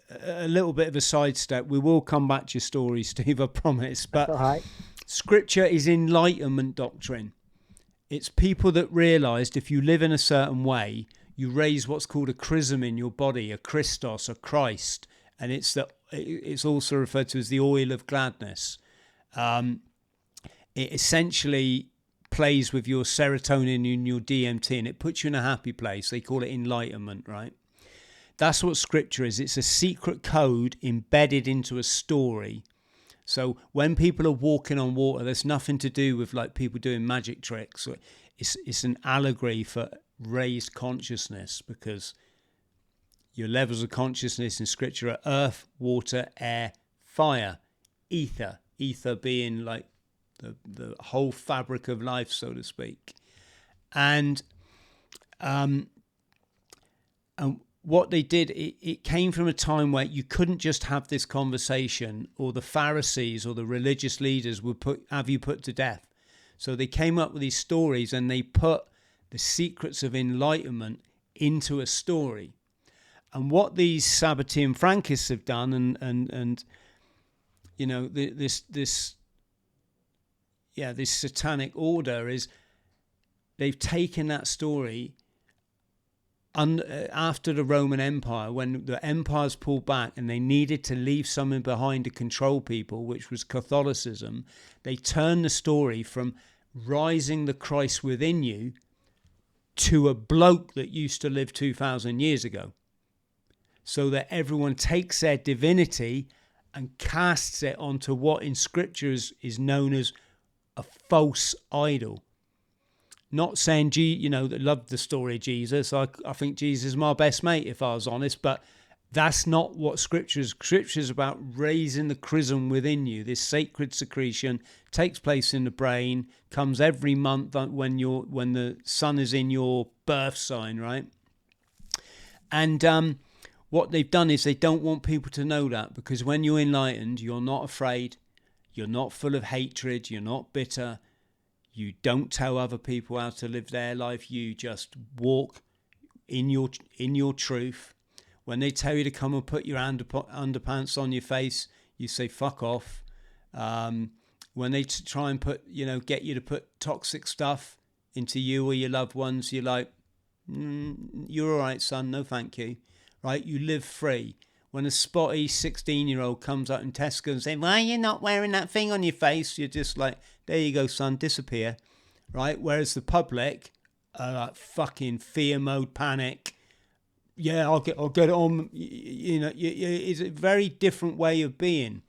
a little bit of a sidestep. We will come back to your story, Steve, I promise. But right. Scripture is enlightenment doctrine. It's people that realised if you live in a certain way, you raise what's called a chrism in your body, a Christos, a Christ. And it's also referred to as the oil of gladness. It essentially plays with your serotonin and your DMT, and it puts you in a happy place. They call it enlightenment, right? That's what scripture is. It's a secret code embedded into a story. So when people are walking on water, there's nothing to do with like people doing magic tricks. It's an allegory for raised consciousness, because your levels of consciousness in scripture are earth, water, air, fire, ether. Ether being like the whole fabric of life, so to speak. And And what they did, it came from a time where you couldn't just have this conversation, or the Pharisees or the religious leaders would have you put to death. So they came up with these stories, and they put the secrets of enlightenment into a story. And what these Sabbatean Frankists have done, and you know, this satanic order, is they've taken that story after the Roman Empire, when the empires pulled back and they needed to leave something behind to control people, which was Catholicism. They turned the story from rising the Christ within you to a bloke that used to live 2,000 years ago, so that everyone takes their divinity and casts it onto what in scriptures is known as a false idol. Not saying, you know, that love the story of Jesus. I think Jesus is my best mate, if I was honest, but that's not what Scripture is. Scripture is about raising the chrism within you. This sacred secretion takes place in the brain, comes every month when the sun is in your birth sign, right? And what they've done is they don't want people to know that, because when you're enlightened, you're not afraid, you're not full of hatred, you're not bitter. You don't tell other people how to live their life. You just walk in your truth. When they tell you to come and put your underpants on your face, you say fuck off. When they try and get you to put toxic stuff into you or your loved ones, you're like, you're all right, son. No, thank you. Right? You live free. When a spotty 16-year-old comes out in Tesco and says, why are you not wearing that thing on your face? You're just like, there you go, son, disappear. Right? Whereas the public are like fucking fear mode, panic. Yeah, I'll get it on. You know, it's a very different way of being.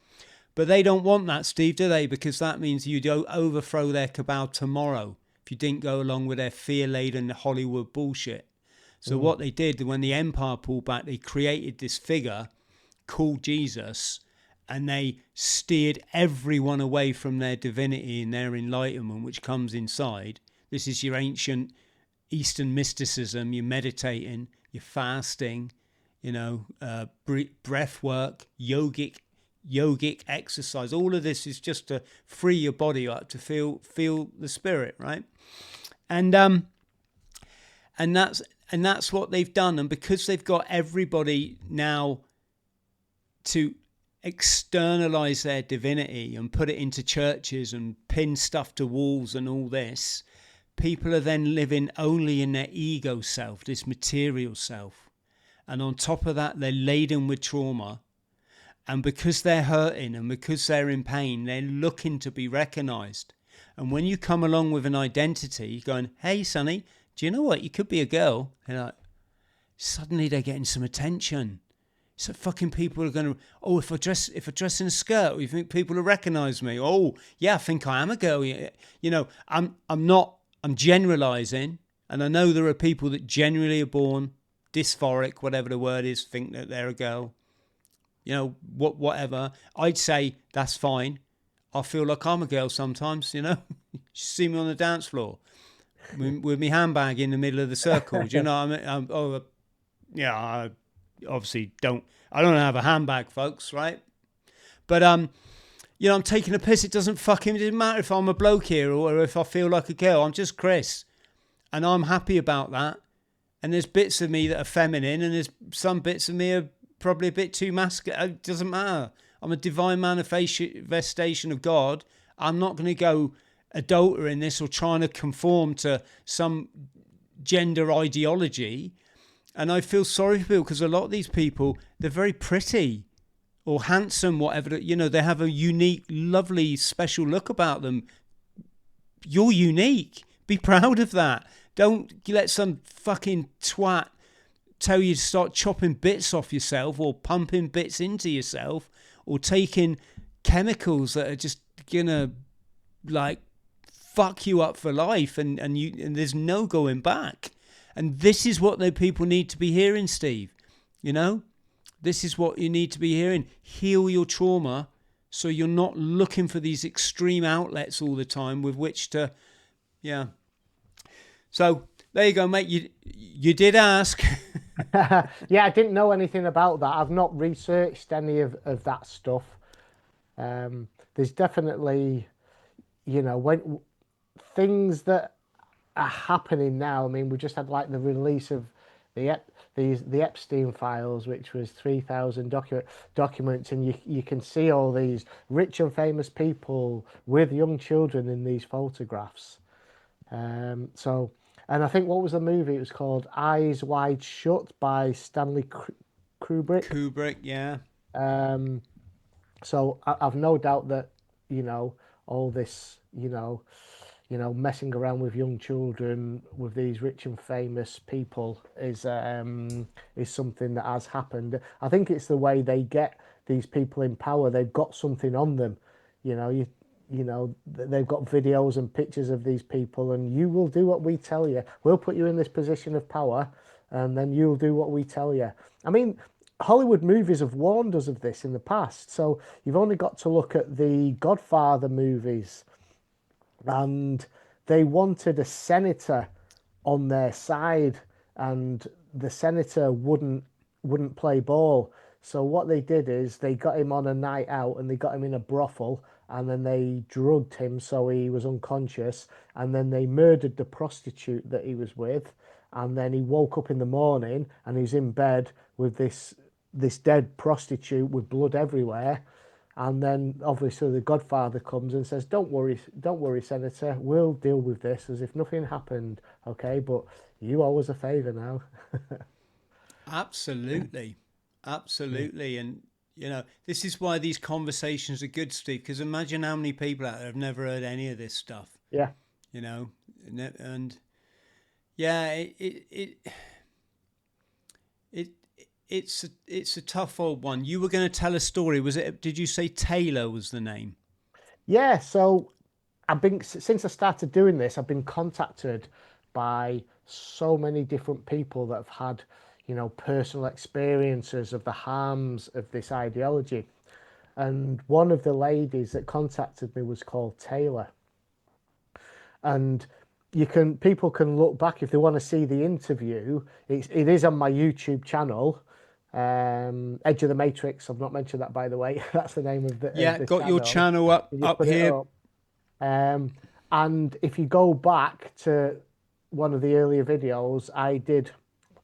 But they don't want that, Steve, do they? Because that means you'd overthrow their cabal tomorrow if you didn't go along with their fear-laden Hollywood bullshit. So what they did, when the empire pulled back, they created this figure called Jesus, and they steered everyone away from their divinity and their enlightenment, which comes inside. This is your ancient Eastern mysticism. You're meditating, you're fasting, breath work, yogic exercise. All of this is just to free your body up, to feel the spirit, right? And that's what they've done. And because they've got everybody now to externalize their divinity and put it into churches and pin stuff to walls and all this, people are then living only in their ego self, this material self. And on top of that, they're laden with trauma. And because they're hurting and because they're in pain, they're looking to be recognized. And when you come along with an identity going, hey, Sonny, do you know what? You could be a girl. They're like, suddenly they're getting some attention. So fucking people are going to, if I dress in a skirt, you think people will recognize me? Oh, yeah, I think I am a girl. You know, I'm generalizing. And I know there are people that generally are born dysphoric, whatever the word is, think that they're a girl. You know, whatever. I'd say that's fine. I feel like I'm a girl sometimes, you know. You see me on the dance floor with my handbag in the middle of the circle. Do you know what I mean? I obviously don't have a handbag, folks, right? But I'm taking a piss. It doesn't matter if I'm a bloke here or if I feel like a girl. I'm just Chris, and I'm happy about that. And there's bits of me that are feminine, and there's some bits of me are probably a bit too masculine. It doesn't matter. I'm a divine manifestation of God. I'm not going to go adulter in this or trying to conform to some gender ideology. And I feel sorry for people, because a lot of these people, they're very pretty or handsome, whatever. You know, they have a unique, lovely, special look about them. You're unique. Be proud of that. Don't let some fucking twat tell you to start chopping bits off yourself or pumping bits into yourself or taking chemicals that are just gonna like fuck you up for life, and there's no going back. And this is what the people need to be hearing, Steve. You know, this is what you need to be hearing. Heal your trauma so you're not looking for these extreme outlets all the time with which to, yeah. So There you go, mate. You did ask. Yeah, I didn't know anything about that. I've not researched any of that stuff. There's definitely, when things that are happening now. I mean, we just had like the release of the Epstein files, which was 3,000 documents, and you can see all these rich and famous people with young children in these photographs. So, and I think what was the movie? It was called Eyes Wide Shut by Stanley Kubrick. Kubrick, yeah. So I've no doubt that all this messing around with young children with these rich and famous people is something that has happened. I think it's the way they get these people in power. They've got something on them, they've got videos and pictures of these people, and you will do what we tell you. We'll put you in this position of power, and then you'll do what we tell you. I mean, Hollywood movies have warned us of this in the past. So you've only got to look at the Godfather movies, and they wanted a senator on their side, and the senator wouldn't play ball. So what they did is they got him on a night out, and they got him in a brothel, and then they drugged him so he was unconscious, and then they murdered the prostitute that he was with, and then he woke up in the morning and he's in bed with this dead prostitute with blood everywhere. And then obviously the Godfather comes and says, don't worry, Senator, we'll deal with this as if nothing happened, okay? But you owe us a favour now. Absolutely. And, this is why these conversations are good, Steve, because imagine how many people out there have never heard any of this stuff. Yeah. And yeah, it's a tough old one. You were going to tell a story. Did you say Taylor was the name? Yeah. So since I started doing this, I've been contacted by so many different people that have had, personal experiences of the harms of this ideology. And one of the ladies that contacted me was called Taylor. And people can look back if they want to see the interview. It is on my YouTube channel. Edge of the Matrix. I've not mentioned that, by the way. That's the name of the got channel. Your channel up here. And if you go back to one of the earlier videos, I did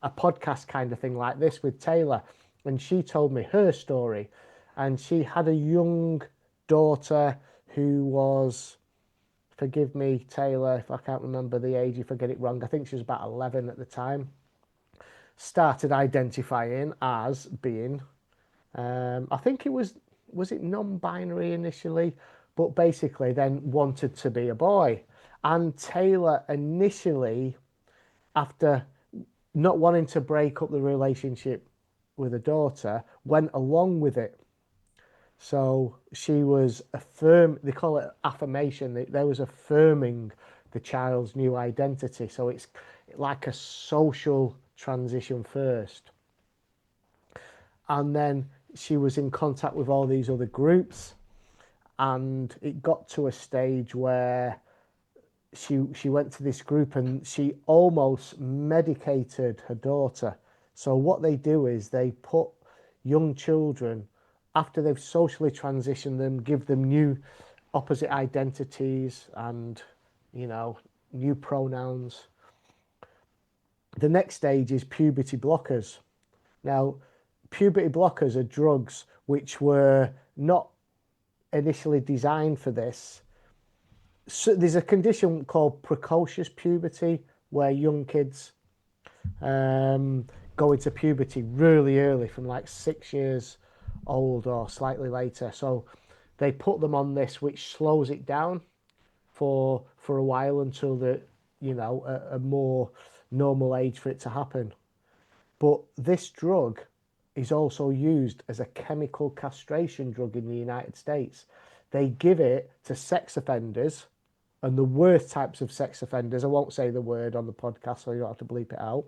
a podcast kind of thing like this with Taylor, and she told me her story. And she had a young daughter who was, forgive me, Taylor, if I can't remember the age, if I get it wrong, I think she was about 11 at the time, started identifying as being, I think was it non-binary initially, but basically then wanted to be a boy. And Taylor initially, after not wanting to break up the relationship with a daughter, went along with it. So she was they call it affirmation. There was affirming the child's new identity. So it's like a social transition first. And then she was in contact with all these other groups, and it got to a stage where she went to this group and she almost medicated her daughter. So what they do is they put young children, after they've socially transitioned them, give them new opposite identities and, new pronouns. The next stage is puberty blockers. Now, puberty blockers are drugs which were not initially designed for this. So there's a condition called precocious puberty where young kids go into puberty really early, from like 6 years old or slightly later. So they put them on this, which slows it down for a while until a more normal age for it to happen. But this drug is also used as a chemical castration drug in the United States. They give it to sex offenders, and the worst types of sex offenders. I won't say the word on the podcast, so you don't have to bleep it out.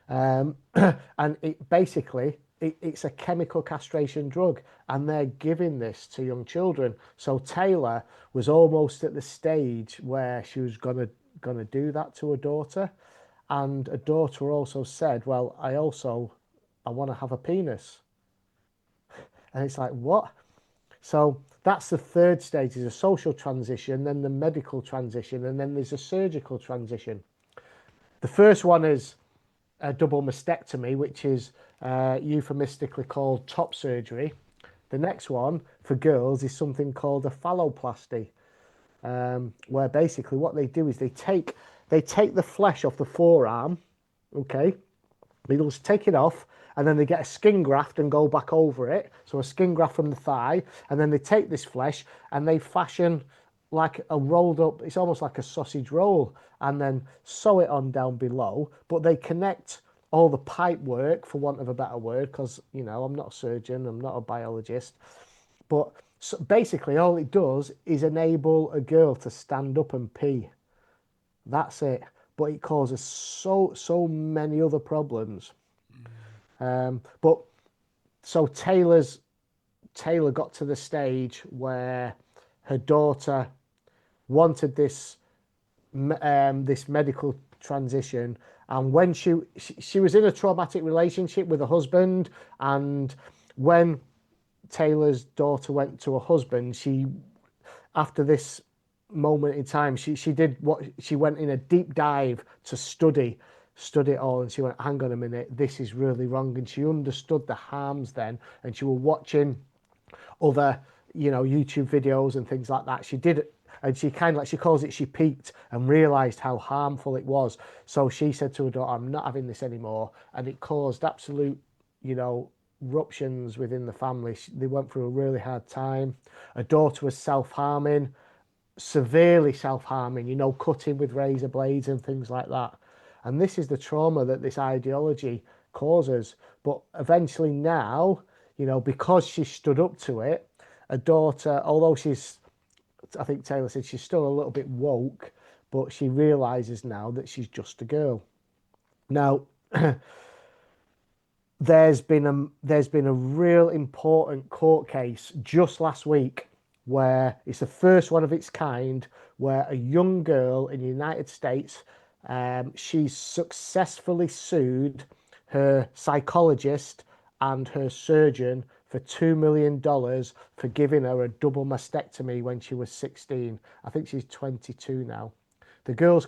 And it basically, it's a chemical castration drug, and they're giving this to young children. So Taylor was almost at the stage where she was going to going to do that to her daughter. And her daughter also said, well, I want to have a penis. And it's like, what? So that's the third stage, is a social transition, then the medical transition, and then there's a surgical transition. The first one is a double mastectomy, which is euphemistically called top surgery. The next one for girls is something called a phalloplasty, where basically what they do is they take the flesh off the forearm, okay? They'll just take it off, and then they get a skin graft and go back over it. So a skin graft from the thigh, and then they take this flesh and they fashion like a rolled up, it's almost like a sausage roll, and then sew it on down below. But they connect all the pipe work, for want of a better word, because, you know, I'm not a surgeon, I'm not a biologist. But so basically all it does is enable a girl to stand up and pee. That's it. But it causes so many other problems. But so Taylor got to the stage where her daughter wanted this medical transition, and when she was in a traumatic relationship with a husband, and when Taylor's daughter went to her husband, after this moment in time, she went in a deep dive to study it all, and she went, hang on a minute, this is really wrong. And she understood the harms then, and she was watching other, YouTube videos and things like that. She did it, and she kind of, like she calls it, she peaked and realized how harmful it was. So she said to her daughter, I'm not having this anymore. And it caused absolute, ruptions within the family. They went through a really hard time. Her daughter was self-harming, severely self-harming, cutting with razor blades and things like that. And this is the trauma that this ideology causes. But eventually now, because she stood up to it, a daughter, although I think Taylor said she's still a little bit woke, but she realizes now that she's just a girl. Now, there's been a real important court case just last week, where it's the first one of its kind, where a young girl in the United States, she's successfully sued her psychologist and her surgeon for $2 million for giving her a double mastectomy when she was 16. I think she's 22 now. The girl's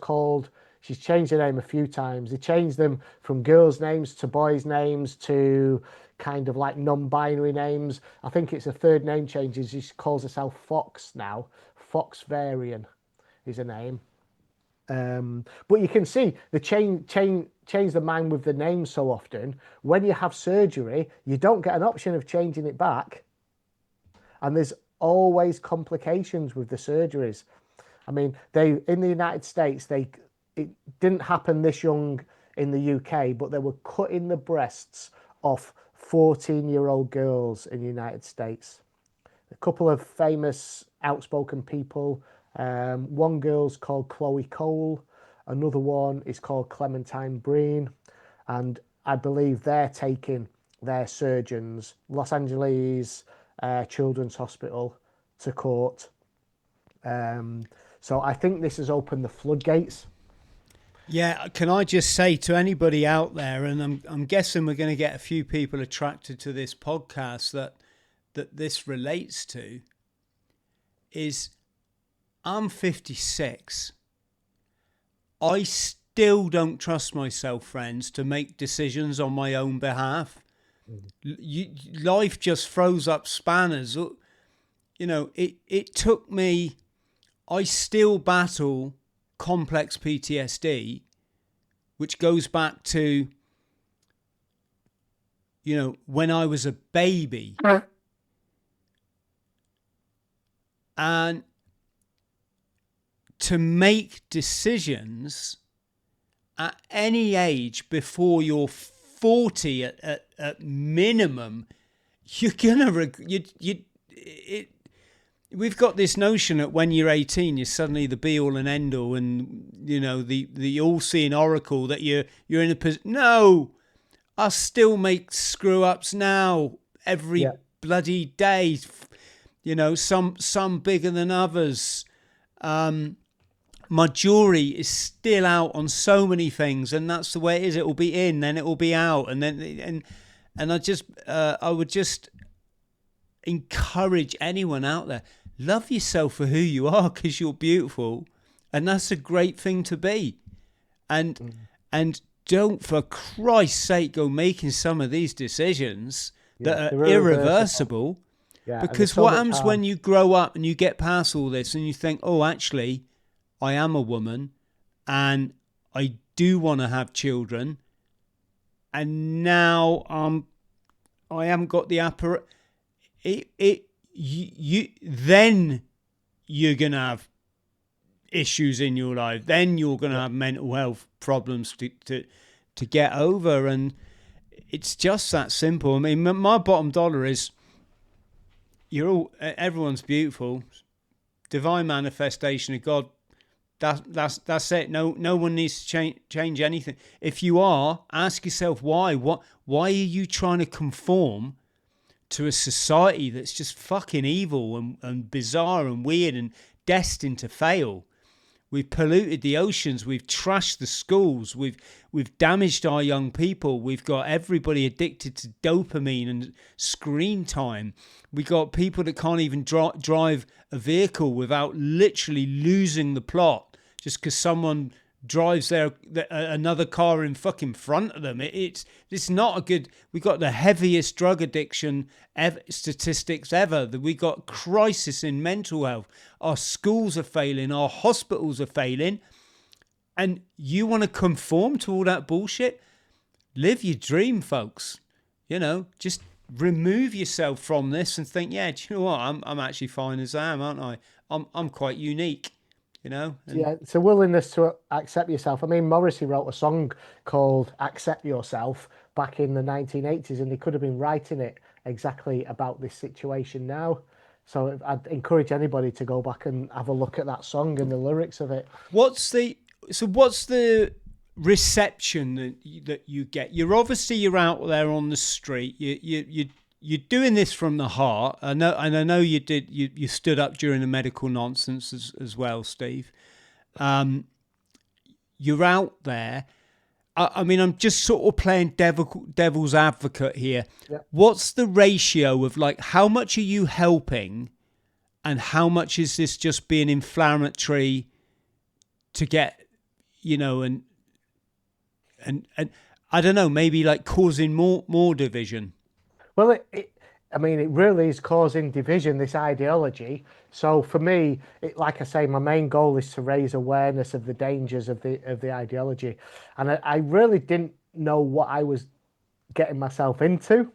she's changed her name a few times. They changed them from girls' names to boys' names to kind of like non-binary names. I think it's a third name change. She calls herself Fox now. Fox Varian is her name. But you can see the change the mind with the name so often. When you have surgery, you don't get an option of changing it back. And there's always complications with the surgeries. I mean, in the United States, it didn't happen this young in the UK, but they were cutting the breasts off 14-year-old girls in the United States. A couple of famous outspoken people. One girl's called Chloe Cole. Another one is called Clementine Breen. And I believe they're taking their surgeons, Los Angeles Children's Hospital, to court. So I think this has opened the floodgates. Yeah, can I just say to anybody out there, and I'm guessing we're going to get a few people attracted to this podcast that this relates to, is I'm 56. I still don't trust myself, friends, to make decisions on my own behalf. Life just throws up spanners. It took me, I still battle complex PTSD, which goes back to, when I was a baby. And to make decisions at any age before you're 40 at minimum, you're gonna we've got this notion that when you're 18 you're suddenly the be all and end all, and the all-seeing oracle, that you're in a position. No, I still make screw ups now every bloody day, some bigger than others. my jury is still out on so many things, and that's the way it is. It will be in, then it will be out, and then I would just encourage anyone out there, love yourself for who you are, because you're beautiful, and that's a great thing to be. And don't, for Christ's sake, go making some of these decisions that are irreversible. Yeah, because what happens when you grow up and you get past all this and you think, oh, actually, I am a woman and I do want to have children, and now I haven't got the apparatus. Then you're gonna have issues in your life. Then you're gonna have mental health problems to get over, and it's just that simple. I mean, my bottom dollar is everyone's beautiful, divine manifestation of God. That's it. No one needs to change anything. If you are, ask yourself why. Why are you trying to conform to a society that's just fucking evil and bizarre and weird and destined to fail? We've polluted the oceans. We've trashed the schools. We've damaged our young people. We've got everybody addicted to dopamine and screen time. We got people that can't even drive a vehicle without literally losing the plot just because someone drives another car in fucking front of them. It's not a good. We got the heaviest drug addiction statistics ever. We got crisis in mental health. Our schools are failing. Our hospitals are failing. And you want to conform to all that bullshit? Live your dream, folks. Just remove yourself from this and think, yeah, do you know what? I'm actually fine as I am, aren't I? I'm quite unique. Yeah, it's a willingness to accept yourself. I mean, Morrissey wrote a song called Accept Yourself back in the 1980s, and he could have been writing it exactly about this situation now. So I'd encourage anybody to go back and have a look at that song and the lyrics of it. What's the reception that you get? You're out there on the street. You're doing this from the heart. I know you did. You stood up during the medical nonsense as well, Steve. You're out there. I mean, I'm just sort of playing devil's advocate here. Yeah. What's the ratio of how much are you helping, and how much is this just being inflammatory to get, and I don't know, maybe causing more division? Well, it really is causing division, this ideology. So for me, like I say, my main goal is to raise awareness of the dangers of the ideology. And I really didn't know what I was getting myself into,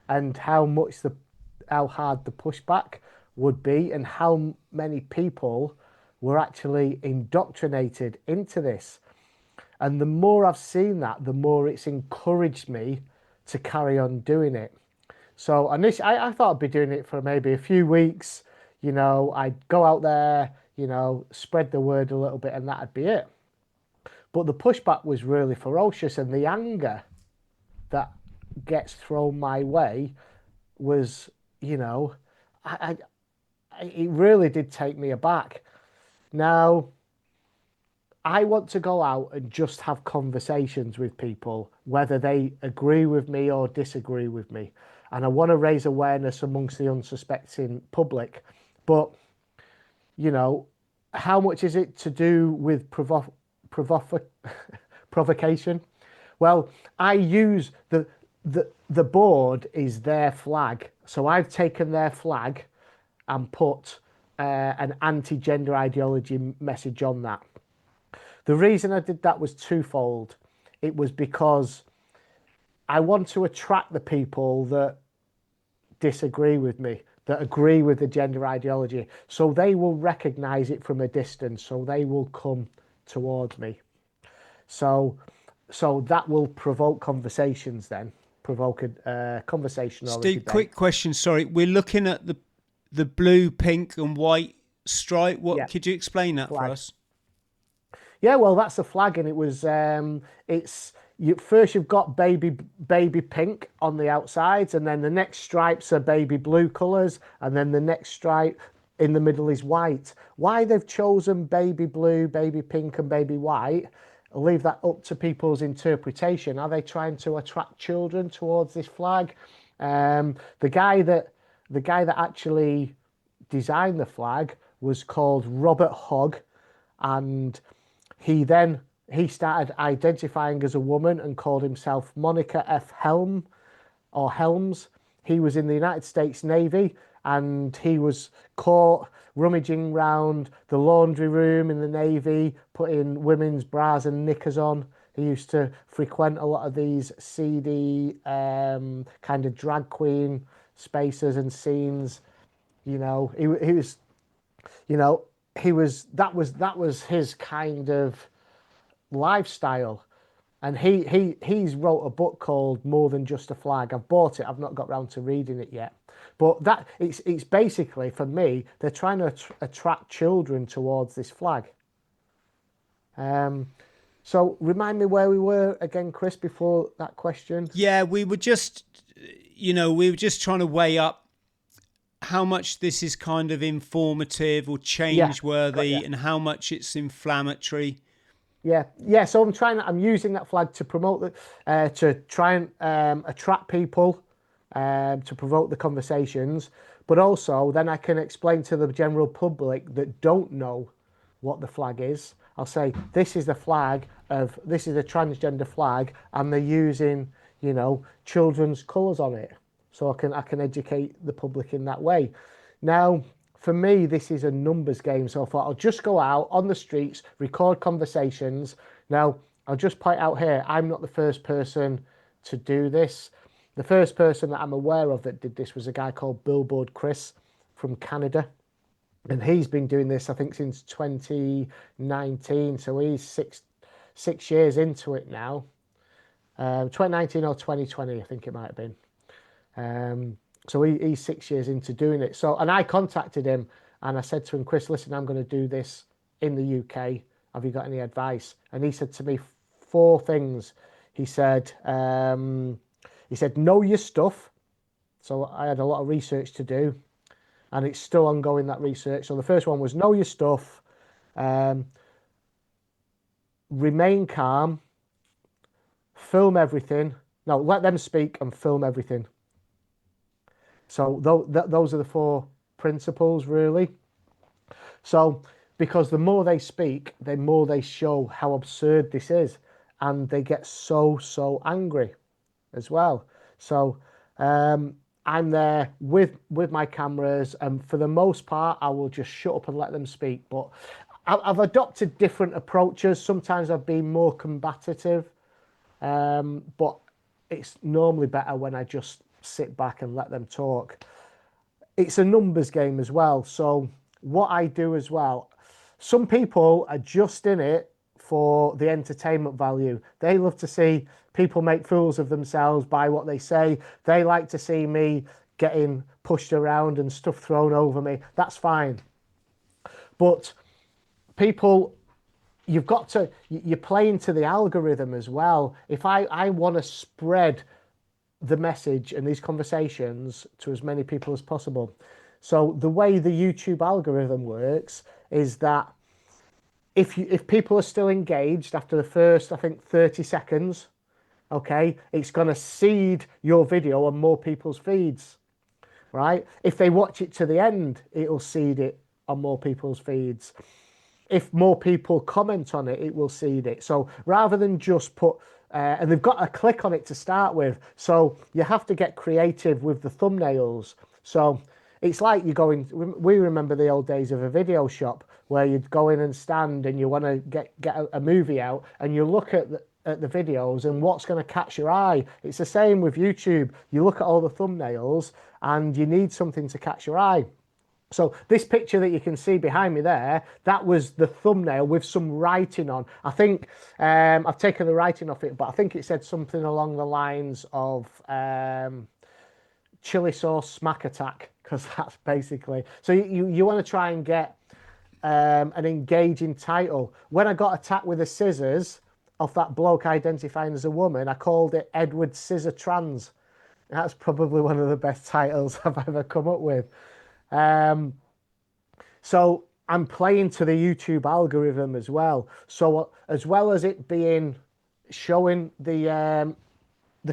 and how hard the pushback would be, and how many people were actually indoctrinated into this. And the more I've seen that, the more it's encouraged me to carry on doing it. So initially, I thought I'd be doing it for maybe a few weeks. I'd go out there, spread the word a little bit, and that'd be it. But the pushback was really ferocious, and the anger that gets thrown my way was, it really did take me aback. Now, I want to go out and just have conversations with people, whether they agree with me or disagree with me. And I want to raise awareness amongst the unsuspecting public. But, how much is it to do with provocation? Well, I use the board is their flag. So I've taken their flag and put an anti-gender ideology message on that. The reason I did that was twofold. It was because I want to attract the people that disagree with me, that agree with the gender ideology, so they will recognize it from a distance, so they will come towards me. So that will provoke conversations then, provoke a conversation. Steve, quick question, sorry. We're looking at the blue, pink and white stripe. Could you explain that for us? Yeah, well, that's a flag, and it was first you've got baby pink on the outsides, and then the next stripes are baby blue colours, and then the next stripe in the middle is white. Why they've chosen baby blue, baby pink, and baby white, I'll leave that up to people's interpretation. Are they trying to attract children towards this flag? The guy that actually designed the flag was called Robert Hogg, and he started identifying as a woman and called himself Monica F. Helms. He was in the United States Navy, and he was caught rummaging round the laundry room in the Navy, putting women's bras and knickers on. He used to frequent a lot of these seedy kind of drag queen spaces and scenes. You know, that was his kind of lifestyle. And he's wrote a book called More Than Just a Flag. I've bought it. I've not got round to reading it yet. But that it's basically, for me, they're trying to attract children towards this flag. So remind me where we were again, Chris, before that question. Yeah, we were just trying to weigh up how much this is kind of informative or change-worthy, and how much it's inflammatory. Yeah. So I'm using that flag to promote to try and attract people, to provoke the conversations, but also then I can explain to the general public that don't know what the flag is. I'll say this is a transgender flag, and they're using children's colours on it, so I can educate the public in that way. Now, for me, this is a numbers game. So I thought I'll just go out on the streets, record conversations. Now, I'll just point out here, I'm not the first person to do this. The first person that I'm aware of that did this was a guy called Billboard Chris from Canada. And he's been doing this, I think, since 2019. So he's six years into it now. 2019 or 2020, I think it might have been. So he's 6 years into doing it. So, and I contacted him and I said to him, Chris, listen, I'm going to do this in the UK. Have you got any advice? And he said to me 4 things. He said, know your stuff. So I had a lot of research to do, and it's still ongoing, that research. So the first one was know your stuff, remain calm, film everything. No, let them speak and film everything. So those are the 4 principles, really. So because the more they speak, the more they show how absurd this is, and they get so angry as well. So I'm there with my cameras, and for the most part, I will just shut up and let them speak. But I've adopted different approaches. Sometimes I've been more combative, but it's normally better when I just sit back and let them talk. It's a numbers game as well. So what I do as well, some people are just in it for the entertainment value. They love to see people make fools of themselves by what they say. They like to see me getting pushed around and stuff thrown over me. That's fine. But people, you're playing to the algorithm as well. If I want to spread the message and these conversations to as many people as possible. So the way the YouTube algorithm works is that if people are still engaged after the first, I think, 30 seconds, okay, it's going to seed your video on more people's feeds, right? If they watch it to the end, it'll seed it on more people's feeds. If more people comment on it, it will seed it. So rather than just put and they've got to click on it to start with. So you have to get creative with the thumbnails. So it's like you're going, we remember the old days of a video shop where you'd go in and stand and you want to get a movie out, and you look at the videos and what's going to catch your eye. It's the same with YouTube. You look at all the thumbnails and you need something to catch your eye. So this picture that you can see behind me there, that was the thumbnail with some writing on. I think I've taken the writing off it, but I think it said something along the lines of chili sauce smack attack, because that's basically... So you want to try and get an engaging title. When I got attacked with the scissors off that bloke identifying as a woman, I called it Edward Scissor Trans. That's probably one of the best titles I've ever come up with. So I'm playing to the YouTube algorithm as well. So as well as it being showing the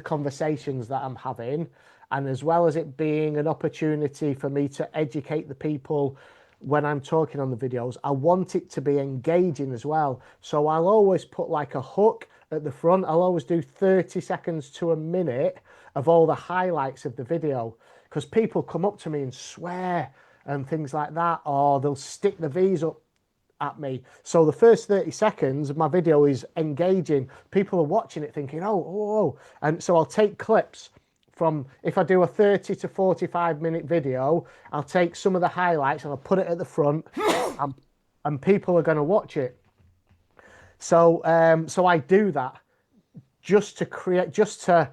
conversations that I'm having, and as well as it being an opportunity for me to educate the people when I'm talking on the videos, I want it to be engaging as well. So I'll always put like a hook at the front. I'll always do 30 seconds to a minute of all the highlights of the video, because people come up to me and swear and things like that, or they'll stick the V's up at me. So the first 30 seconds of my video is engaging. People are watching it thinking, oh. And so I'll take clips from, if I do a 30 to 45 minute video, I'll take some of the highlights and I'll put it at the front and people are going to watch it. So I do that just to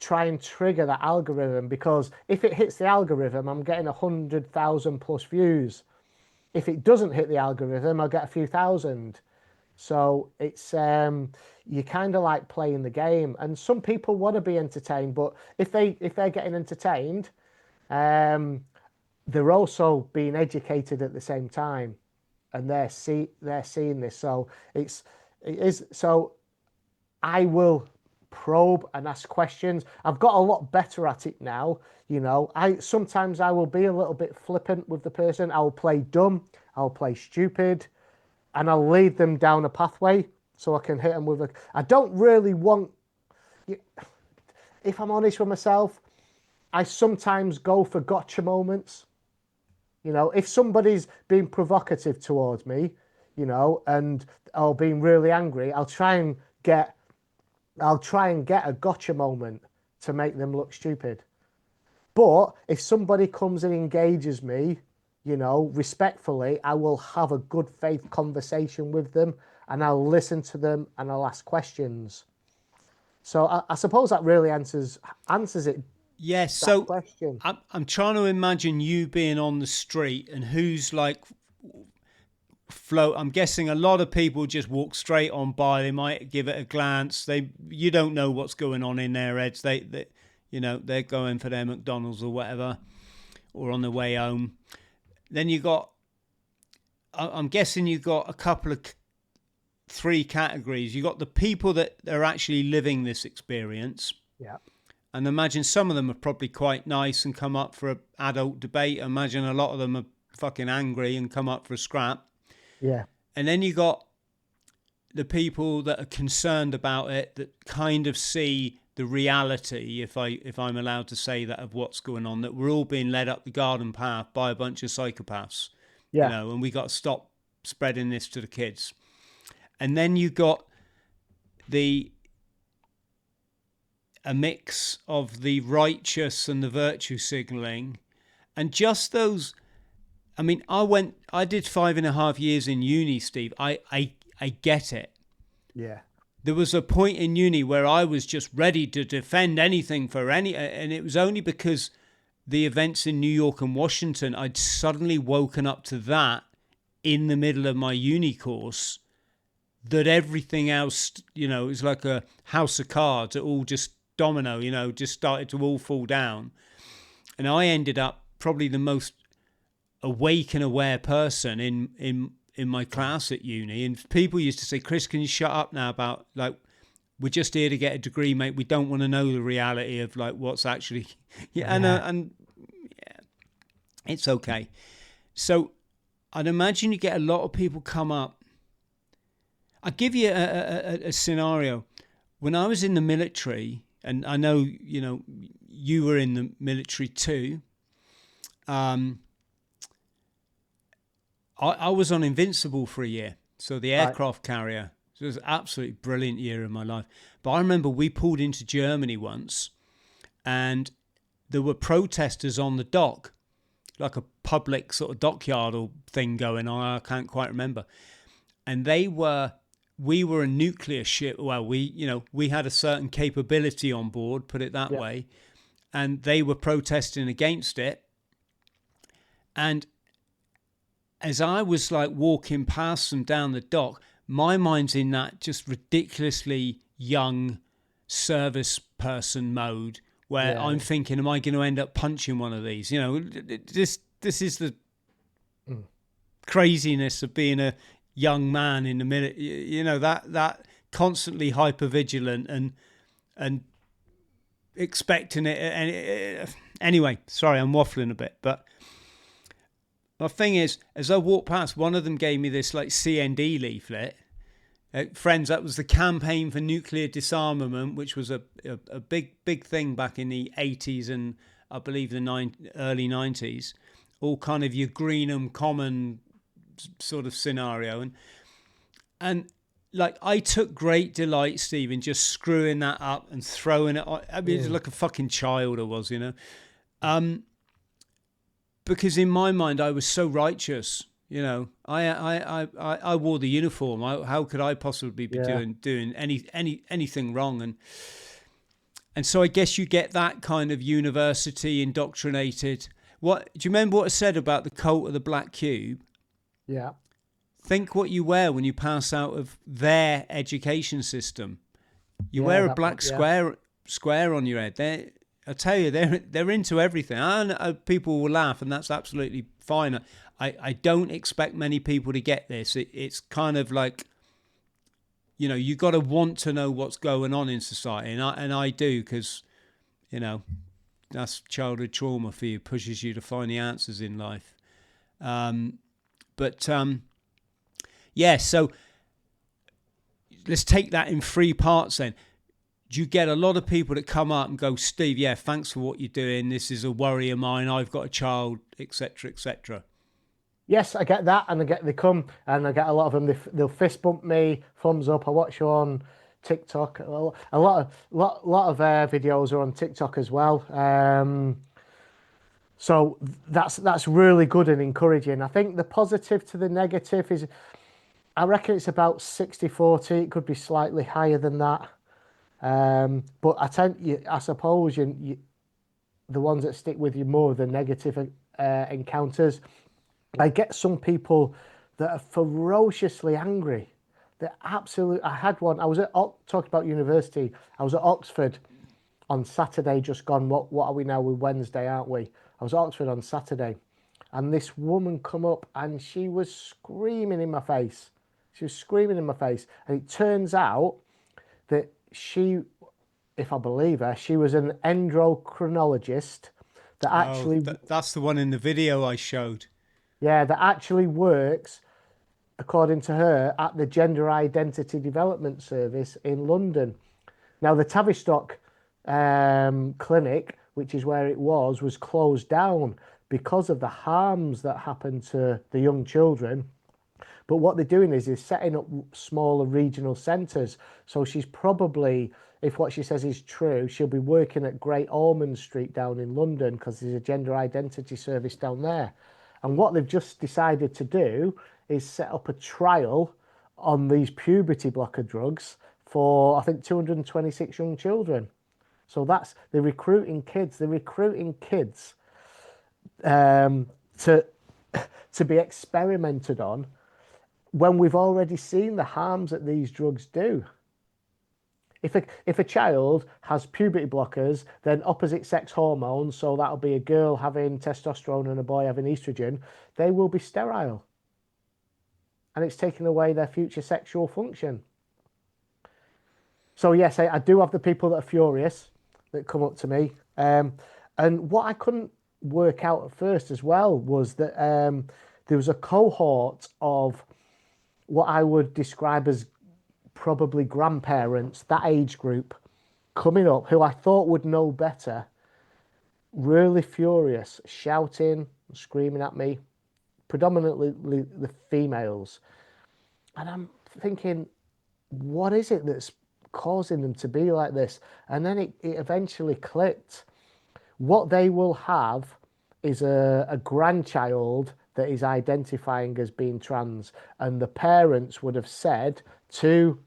try and trigger that algorithm, because if it hits the algorithm, I'm getting 100,000 plus views. If it doesn't hit the algorithm, I'll get a few thousand. So it's you kind of like playing the game, and some people want to be entertained, but if they're getting entertained, they're also being educated at the same time, and they're seeing this. So it is. So I will probe and ask questions. I've got a lot better at it now. You know, sometimes I will be a little bit flippant with the person. I'll play dumb, I'll play stupid, and I'll lead them down a pathway so I can hit them with I don't really want, if I'm honest with myself, I sometimes go for gotcha moments. You know, if somebody's being provocative towards me, you know, or being really angry, I'll try and get a gotcha moment to make them look stupid. But if somebody comes and engages me, you know, respectfully, I will have a good faith conversation with them, and I'll listen to them and I'll ask questions. So I suppose that really answers it. Yes. So question. I'm trying to imagine you being on the street and who's like float. I'm guessing a lot of people just walk straight on by. They might give it a glance. You don't know what's going on in their heads. They you know, they're going for their McDonald's or whatever, or on the way home. Then I'm guessing you've got a couple of 3 categories. You got the people that are actually living this experience. Yeah. And imagine some of them are probably quite nice and come up for an adult debate. Imagine a lot of them are fucking angry and come up for a scrap. Yeah. And then you got the people that are concerned about it, that kind of see the reality, if I'm allowed to say that, of what's going on, that we're all being led up the garden path by a bunch of psychopaths. Yeah. You know, and we got to stop spreading this to the kids. And then you got a mix of the righteous and the virtue signaling, and just those. I mean, I did 5.5 years in uni, Steve. I get it. Yeah. There was a point in uni where I was just ready to defend anything and it was only because the events in New York and Washington, I'd suddenly woken up to that in the middle of my uni course, that everything else, you know, is like a house of cards. It all just domino, you know, just started to all fall down. And I ended up probably the most awake and aware person in my class at uni, and people used to say, Chris, can you shut up now about, like, we're just here to get a degree, mate, we don't want to know the reality of like what's actually and it's okay. So I'd imagine you get a lot of people come up. I'll give you a scenario. When I was in the military, and I know, you know, you were in the military too, I was on Invincible for a year, so the aircraft carrier. So it was an absolutely brilliant year of my life. But I remember we pulled into Germany once, and there were protesters on the dock, like a public sort of dockyard or thing going on. I can't quite remember. And we were a nuclear ship. Well, we had a certain capability on board, put it that way, and they were protesting against it. And as I was like walking past them down the dock, my mind's in that just ridiculously young service person mode where I'm thinking, am I going to end up punching one of these? You know, this is the craziness of being a young man in the minute, you know, that constantly hyper vigilant and expecting it. And anyway, sorry, I'm waffling a bit, but the thing is, as I walked past, one of them gave me this like CND leaflet. Friends, that was the Campaign for Nuclear Disarmament, which was a big thing back in the 80s and I believe the early 90s. All kind of your Greenham Common sort of scenario. And like, I took great delight, Steve, in just screwing that up and throwing it on. I mean, it's like a fucking child I was, you know. Because in my mind, I was so righteous. You know, I wore the uniform. How could I possibly be doing anything wrong? And so I guess you get that kind of university indoctrinated. What do you remember what I said about the cult of the black cube? Yeah. Think what you wear when you pass out of their education system. You wear a black square on your head. I tell you, they're into everything. I know people will laugh, and that's absolutely fine. I don't expect many people to get this. It's kind of like, you know, you got to want to know what's going on in society, and I do, because, you know, that's childhood trauma for you, pushes you to find the answers in life. Yeah, so let's take that in three parts then. You get a lot of people that come up and go, Steve, yeah, thanks for what you're doing. This is a worry of mine. I've got a child, etc., etc. Yes, I get that, and they come, and I get a lot of them. They'll fist bump me, thumbs up. I watch you on TikTok. A lot of videos are on TikTok as well. So that's really good and encouraging. I think the positive to the negative is, I reckon it's about 60-40. It could be slightly higher than that. But I suppose the ones that stick with you more, the negative encounters. I get some people that are ferociously angry. They're absolutely. I had one. I was talking about university. I was at Oxford on Saturday, just gone. What are we now? We're Wednesday, aren't we? I was at Oxford on Saturday, and this woman come up and she was screaming in my face. She was screaming in my face, and it turns out that she, if I believe her, she was an endocrinologist that actually. That's the one in the video I showed. Yeah, that actually works, according to her, at the Gender Identity Development Service in London. Now, the Tavistock clinic, which is where it was closed down because of the harms that happened to the young children. But what they're doing is setting up smaller regional centres. So she's probably, if what she says is true, she'll be working at Great Ormond Street down in London, because there's a gender identity service down there. And what they've just decided to do is set up a trial on these puberty blocker drugs for, I think, 226 young children. So they're recruiting kids. They're recruiting kids to be experimented on, when we've already seen the harms that these drugs do. If a child has puberty blockers, then opposite sex hormones, so that'll be a girl having testosterone and a boy having estrogen, they will be sterile. And it's taking away their future sexual function. So yes, I do have the people that are furious that come up to me. And what I couldn't work out at first as well was that there was a cohort of what I would describe as probably grandparents, that age group, coming up, who I thought would know better, really furious, shouting, screaming at me, predominantly the females. And I'm thinking, what is it that's causing them to be like this? And then it eventually clicked. What they will have is a grandchild that is identifying as being trans, and the parents would have said to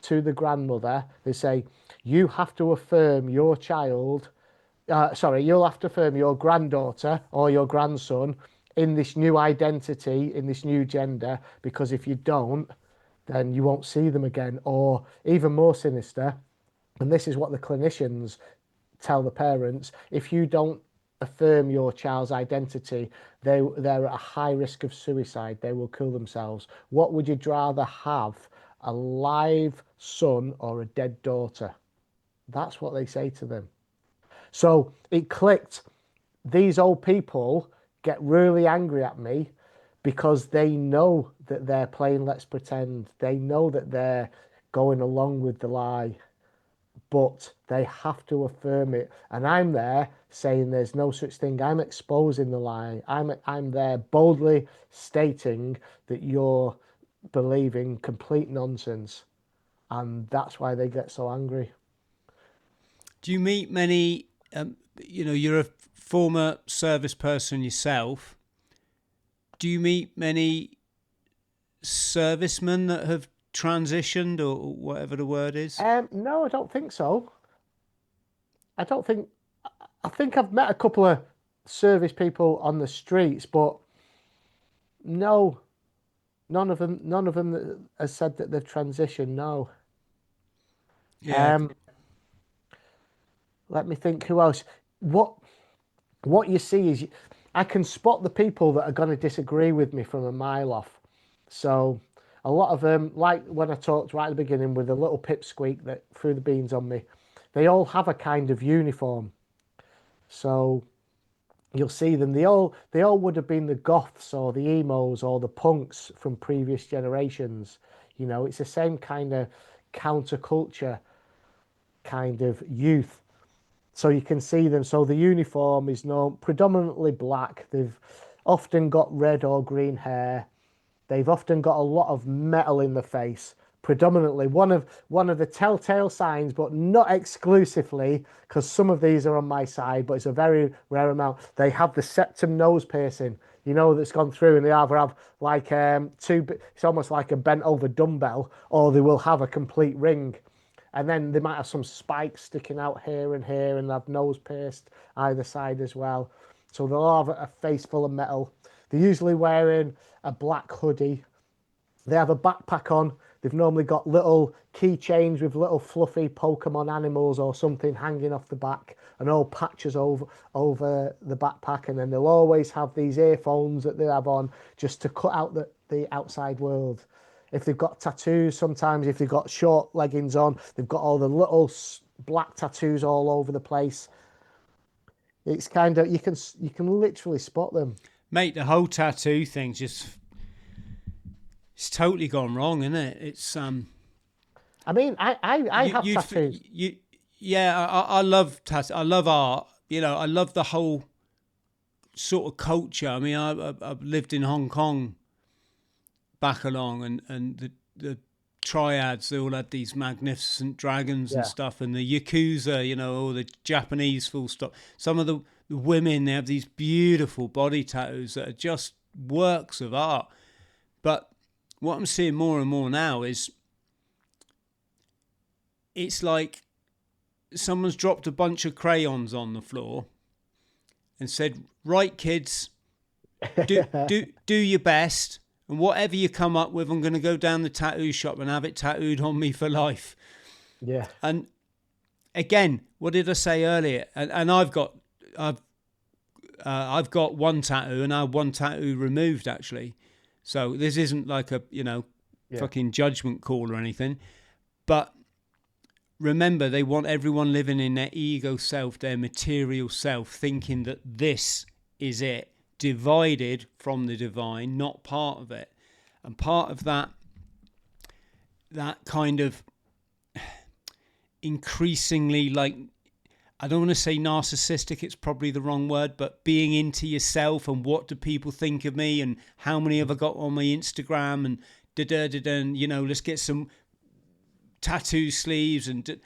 the grandmother, they say, you have to affirm your child, you'll have to affirm your granddaughter or your grandson in this new identity, in this new gender, because if you don't, then you won't see them again. Or even more sinister, and this is what the clinicians tell the parents, if you don't affirm your child's identity, they're at a high risk of suicide. They will kill themselves. What would you rather have, a live son or a dead daughter? That's what they say to them. So it clicked. These old people get really angry at me because they know that they're playing let's pretend. They know that they're going along with the lie, but they have to affirm it. And I'm there saying there's no such thing. I'm exposing the lie. I'm there boldly stating that you're believing complete nonsense. And that's why they get so angry. Do you meet many, you're a former service person yourself. Do you meet many servicemen that have transitioned, or whatever the word is? No, I don't think so. I think I've met a couple of service people on the streets, but no, none of them has said that they've transitioned. No. Yeah. Let me think. Who else? What you see is I can spot the people that are going to disagree with me from a mile off. So a lot of them, like when I talked right at the beginning with a little pipsqueak that threw the beans on me, they all have a kind of uniform. So you'll see them. They all would have been the goths or the emos or the punks from previous generations. You know, it's the same kind of counterculture kind of youth. So you can see them. So the uniform is predominantly black. They've often got red or green hair. They've often got a lot of metal in the face. Predominantly one of the telltale signs, but not exclusively, because some of these are on my side, but it's a very rare amount. They have the septum nose piercing, that's gone through, and they either have like it's almost like a bent over dumbbell, or they will have a complete ring. And then they might have some spikes sticking out here, and they have nose pierced either side as well. So they'll have a face full of metal. They're usually wearing a black hoodie. They have a backpack on. They've normally got little keychains with little fluffy Pokemon animals or something hanging off the back, and all patches over the backpack. And then they'll always have these earphones that they have on just to cut out the outside world. If they've got tattoos, sometimes if they've got short leggings on, they've got all the little black tattoos all over the place. It's kind of, you can literally spot them. Mate, the whole tattoo thing's it's totally gone wrong, isn't it? It's I mean, I have tattoos. I love tattoos. I love art. I love the whole sort of culture. I mean, I've lived in Hong Kong back along, and the triads, they all had these magnificent dragons and stuff, and the Yakuza, or the Japanese full stop. Some of the women, they have these beautiful body tattoos that are just works of art. But what I'm seeing more and more now is it's like someone's dropped a bunch of crayons on the floor and said, right, kids, do your best. And whatever you come up with, I'm going to go down the tattoo shop and have it tattooed on me for life. Yeah. And again, what did I say earlier? And I've got one tattoo, and I have one tattoo removed, actually. So this isn't like a fucking judgment call or anything. But remember, they want everyone living in their ego self, their material self, thinking that this is it. Divided from the divine, not part of it. And part of that kind of increasingly, like, I don't want to say narcissistic, it's probably the wrong word, but being into yourself and what do people think of me and how many have I got on my Instagram and and let's get some tattoo sleeves, and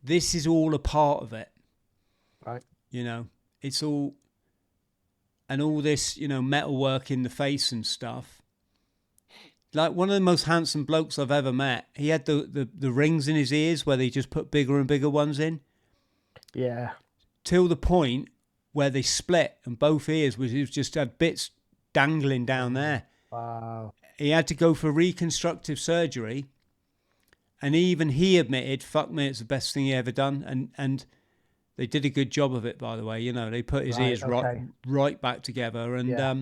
this is all a part of it. Right. It's all. And all this, metalwork in the face and stuff. Like one of the most handsome blokes I've ever met, he had the rings in his ears where they just put bigger and bigger ones in. Yeah. Till the point where they split and both ears just had bits dangling down there. Wow. He had to go for reconstructive surgery. And even he admitted, fuck me, it's the best thing he ever done. And they did a good job of it, by the way. You know, they put his Right, ears okay. right back together. And Yeah.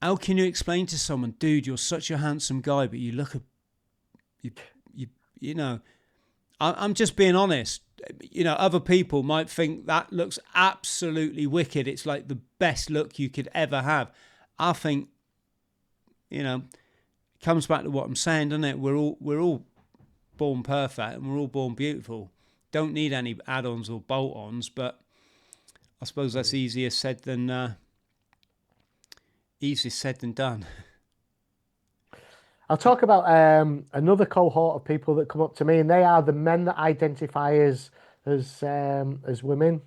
how can you explain to someone, dude, you're such a handsome guy, but you look you know, I'm just being honest. You know, other people might think that looks absolutely wicked. It's like the best look you could ever have. I think, you know, it comes back to what I'm saying, doesn't it? We're all born perfect and we're all born beautiful. Don't need any add-ons or bolt-ons, but I suppose that's easier said than done. I'll talk about another cohort of people that come up to me, and they are the men that identify as women.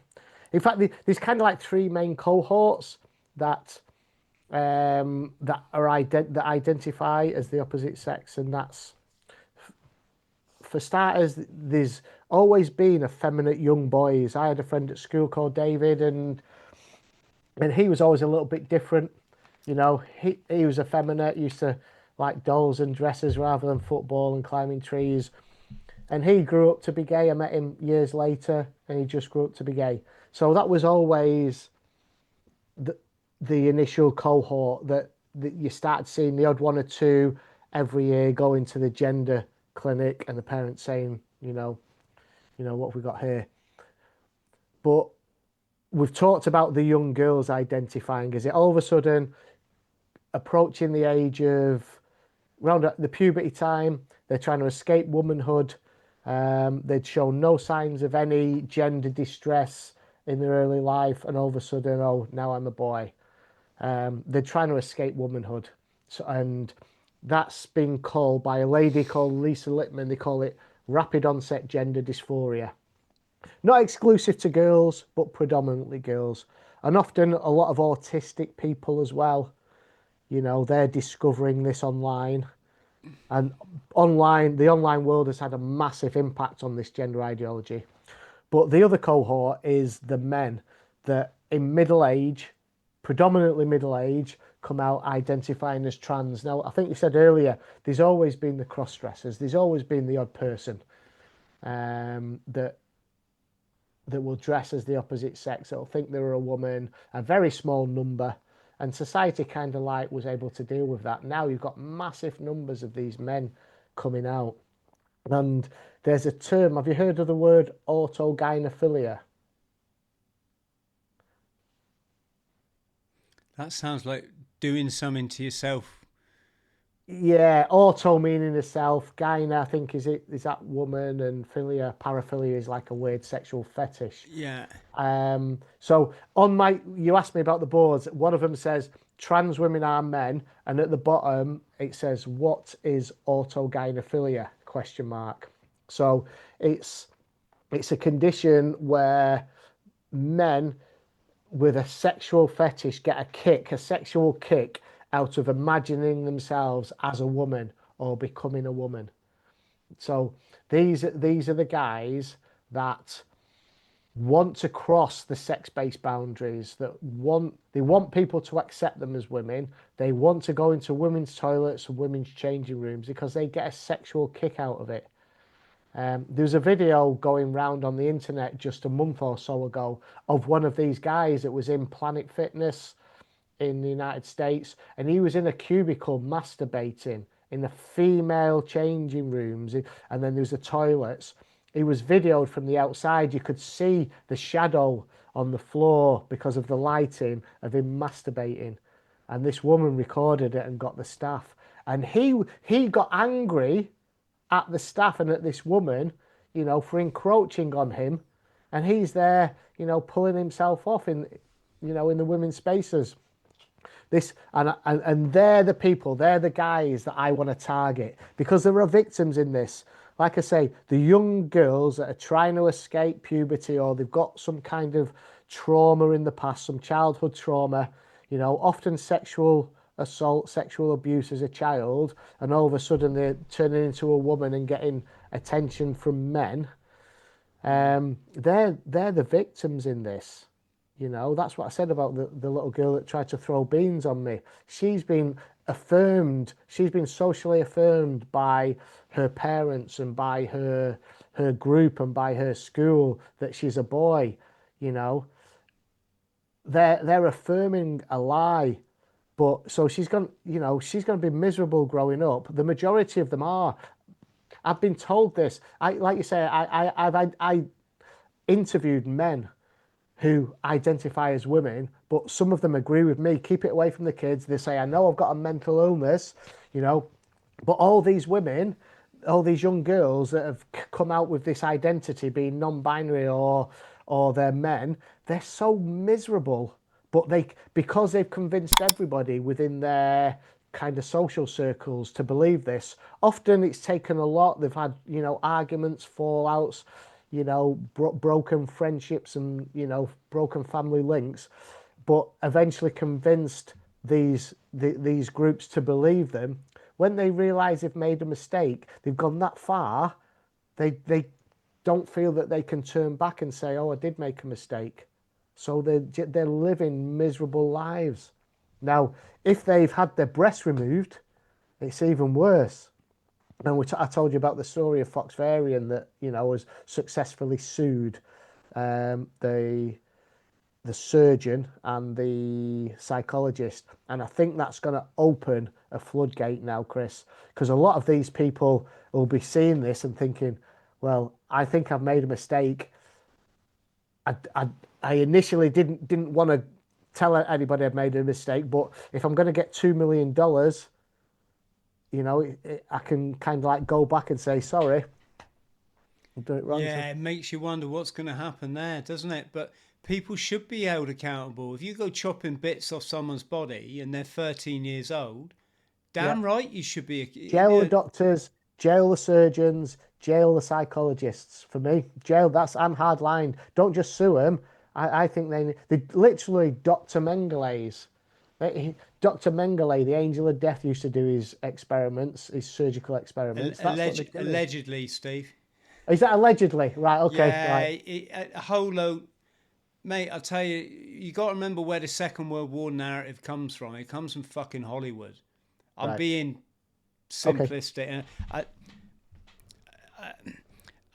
In fact, there's kind of like three main cohorts that that identify as the opposite sex, and that's, for starters, there's always been effeminate young boys. I had a friend at school called David, and he was always a little bit different. You know, he was effeminate, used to like dolls and dresses rather than football and climbing trees. And he grew up to be gay. I met him years later, and he just grew up to be gay. So that was always the initial cohort that you started seeing the odd one or two every year going to the gender clinic, and the parents saying, you know, what have we got here? But we've talked about the young girls identifying. Is it all of a sudden approaching the age of around the puberty time, they're trying to escape womanhood. They'd shown no signs of any gender distress in their early life, and all of a sudden, oh, now I'm a boy. They're trying to escape womanhood. So, and that's been called by a lady called Lisa Littman, they call it rapid onset gender dysphoria. Not exclusive to girls, but predominantly girls. And often a lot of autistic people as well. You know, they're discovering this online. And the online world has had a massive impact on this gender ideology. But the other cohort is the men that in middle age, predominantly middle age, come out identifying as trans. Now, I think you said earlier, there's always been the cross-dressers. There's always been the odd person that will dress as the opposite sex, that'll think they're a woman, a very small number. And society kind of like was able to deal with that. Now you've got massive numbers of these men coming out. And there's a term, have you heard of the word autogynephilia? That sounds like doing something to yourself. Yeah, auto meaning the self, gyna, I think is that woman, and philia, paraphilia is like a weird sexual fetish. Yeah. So you asked me about the boards. One of them says trans women are men, and at the bottom it says, what is autogynephilia? ? So it's a condition where men with a sexual fetish get a sexual kick out of imagining themselves as a woman or becoming a woman. So these are the guys that want to cross the sex-based boundaries, they want people to accept them as women. They want to go into women's toilets and women's changing rooms because they get a sexual kick out of it. There's a video going round on the internet just a month or so ago of one of these guys that was in Planet Fitness in the United States, and he was in a cubicle masturbating in the female changing rooms, and then there's the toilets. He was videoed from the outside. You could see the shadow on the floor because of the lighting of him masturbating, and this woman recorded it and got the staff, and he got angry at the staff and at this woman, you know, for encroaching on him, and he's there, you know, pulling himself off in the women's spaces. And they're the people, they're the guys that I want to target, because there are victims in this. Like I say, the young girls that are trying to escape puberty, or they've got some kind of trauma in the past, some childhood trauma, you know, often sexual assault, sexual abuse as a child, and all of a sudden they're turning into a woman and getting attention from men. They're the victims in this. You know, that's what I said about the little girl that tried to throw beans on me. She's been affirmed, she's been socially affirmed by her parents and by her her group and by her school that she's a boy, you know, they're affirming a lie. But so she's going, you know, she's going to be miserable growing up. The majority of them are. I've been told this. Like you say, I interviewed men who identify as women, but some of them agree with me. Keep it away from the kids. They say, I know I've got a mental illness, you know, but all these women, all these young girls that have come out with this identity being non-binary or they're men, they're so miserable. But because they've convinced everybody within their kind of social circles to believe this, often it's taken a lot. They've had, you know, arguments, fallouts, you know, broken friendships and, you know, broken family links, but eventually convinced these groups to believe them. When they realise they've made a mistake, they've gone that far, they don't feel that they can turn back and say, oh, I did make a mistake. So they're living miserable lives. Now, if they've had their breasts removed, it's even worse. And I told you about the story of Foxvarian that, you know, was successfully sued the surgeon and the psychologist. And I think that's going to open a floodgate now, Chris, because a lot of these people will be seeing this and thinking, well, I think I've made a mistake. I initially didn't want to tell anybody I'd made a mistake, but if I'm going to get $2 million, you know, I can kind of like go back and say, sorry, I'm doing it wrong. Yeah, it makes you wonder what's going to happen there, doesn't it? But people should be held accountable. If you go chopping bits off someone's body and they're 13 years old, damn right you should be. Jail the doctors, jail the surgeons, jail the psychologists. For me, jail, I'm hard-lined. Don't just sue them. I think they literally, Dr. Mengele's. Dr. Mengele, the angel of death, used to do his experiments, his surgical experiments. Allegedly, Steve. Is that allegedly? Right, okay. Yeah, right. A whole load. Mate, I'll tell you, you got to remember where the Second World War narrative comes from. It comes from fucking Hollywood. I'm being simplistic. Okay.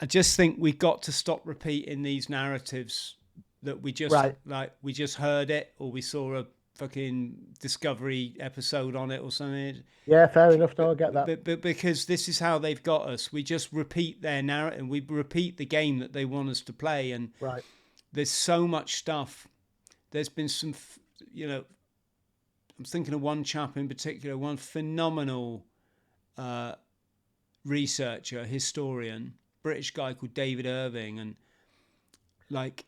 I just think we got to stop repeating these narratives that we just we just heard it or we saw a fucking Discovery episode on it or something. Yeah, fair enough. No, I get that. But because this is how they've got us, we just repeat their narrative. We repeat the game that they want us to play, and there's so much stuff. There's been some, you know, I'm thinking of one chap in particular, one phenomenal researcher, historian, British guy called David Irving, and like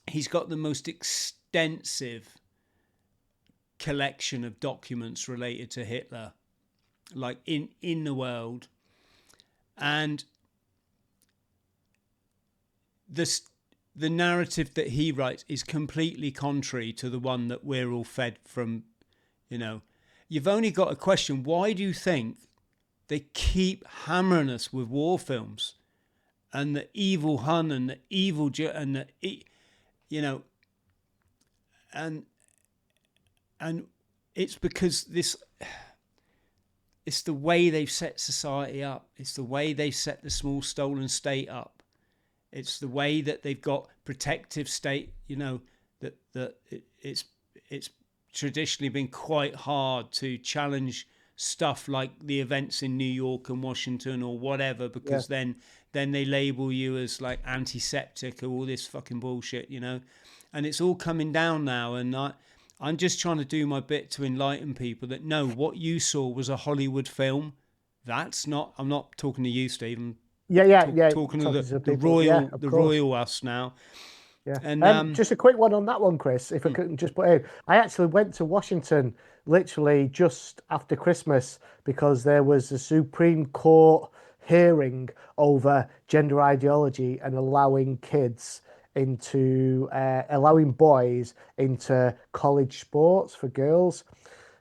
he's got the most extensive collection of documents related to Hitler, like in the world, and the narrative that he writes is completely contrary to the one that we're all fed from. You know, you've only got to question, why do you think they keep hammering us with war films and the evil Hun and the evil and the, you know, and it's because it's the way they've set society up. It's the way they've set the small stolen state up. It's the way that they've got protective state, you know, that it's traditionally been quite hard to challenge stuff like the events in New York and Washington or whatever, because then they label you as like antiseptic or all this fucking bullshit, you know. And it's all coming down now, and I'm just trying to do my bit to enlighten people that no, what you saw was a Hollywood film. That's not. I'm not talking to you, Steve. I'm talking to the royal us now. Yeah. And just a quick one on that one, Chris, if I could just put in. I actually went to Washington literally just after Christmas because there was a Supreme Court hearing over gender ideology and allowing boys into college sports for girls.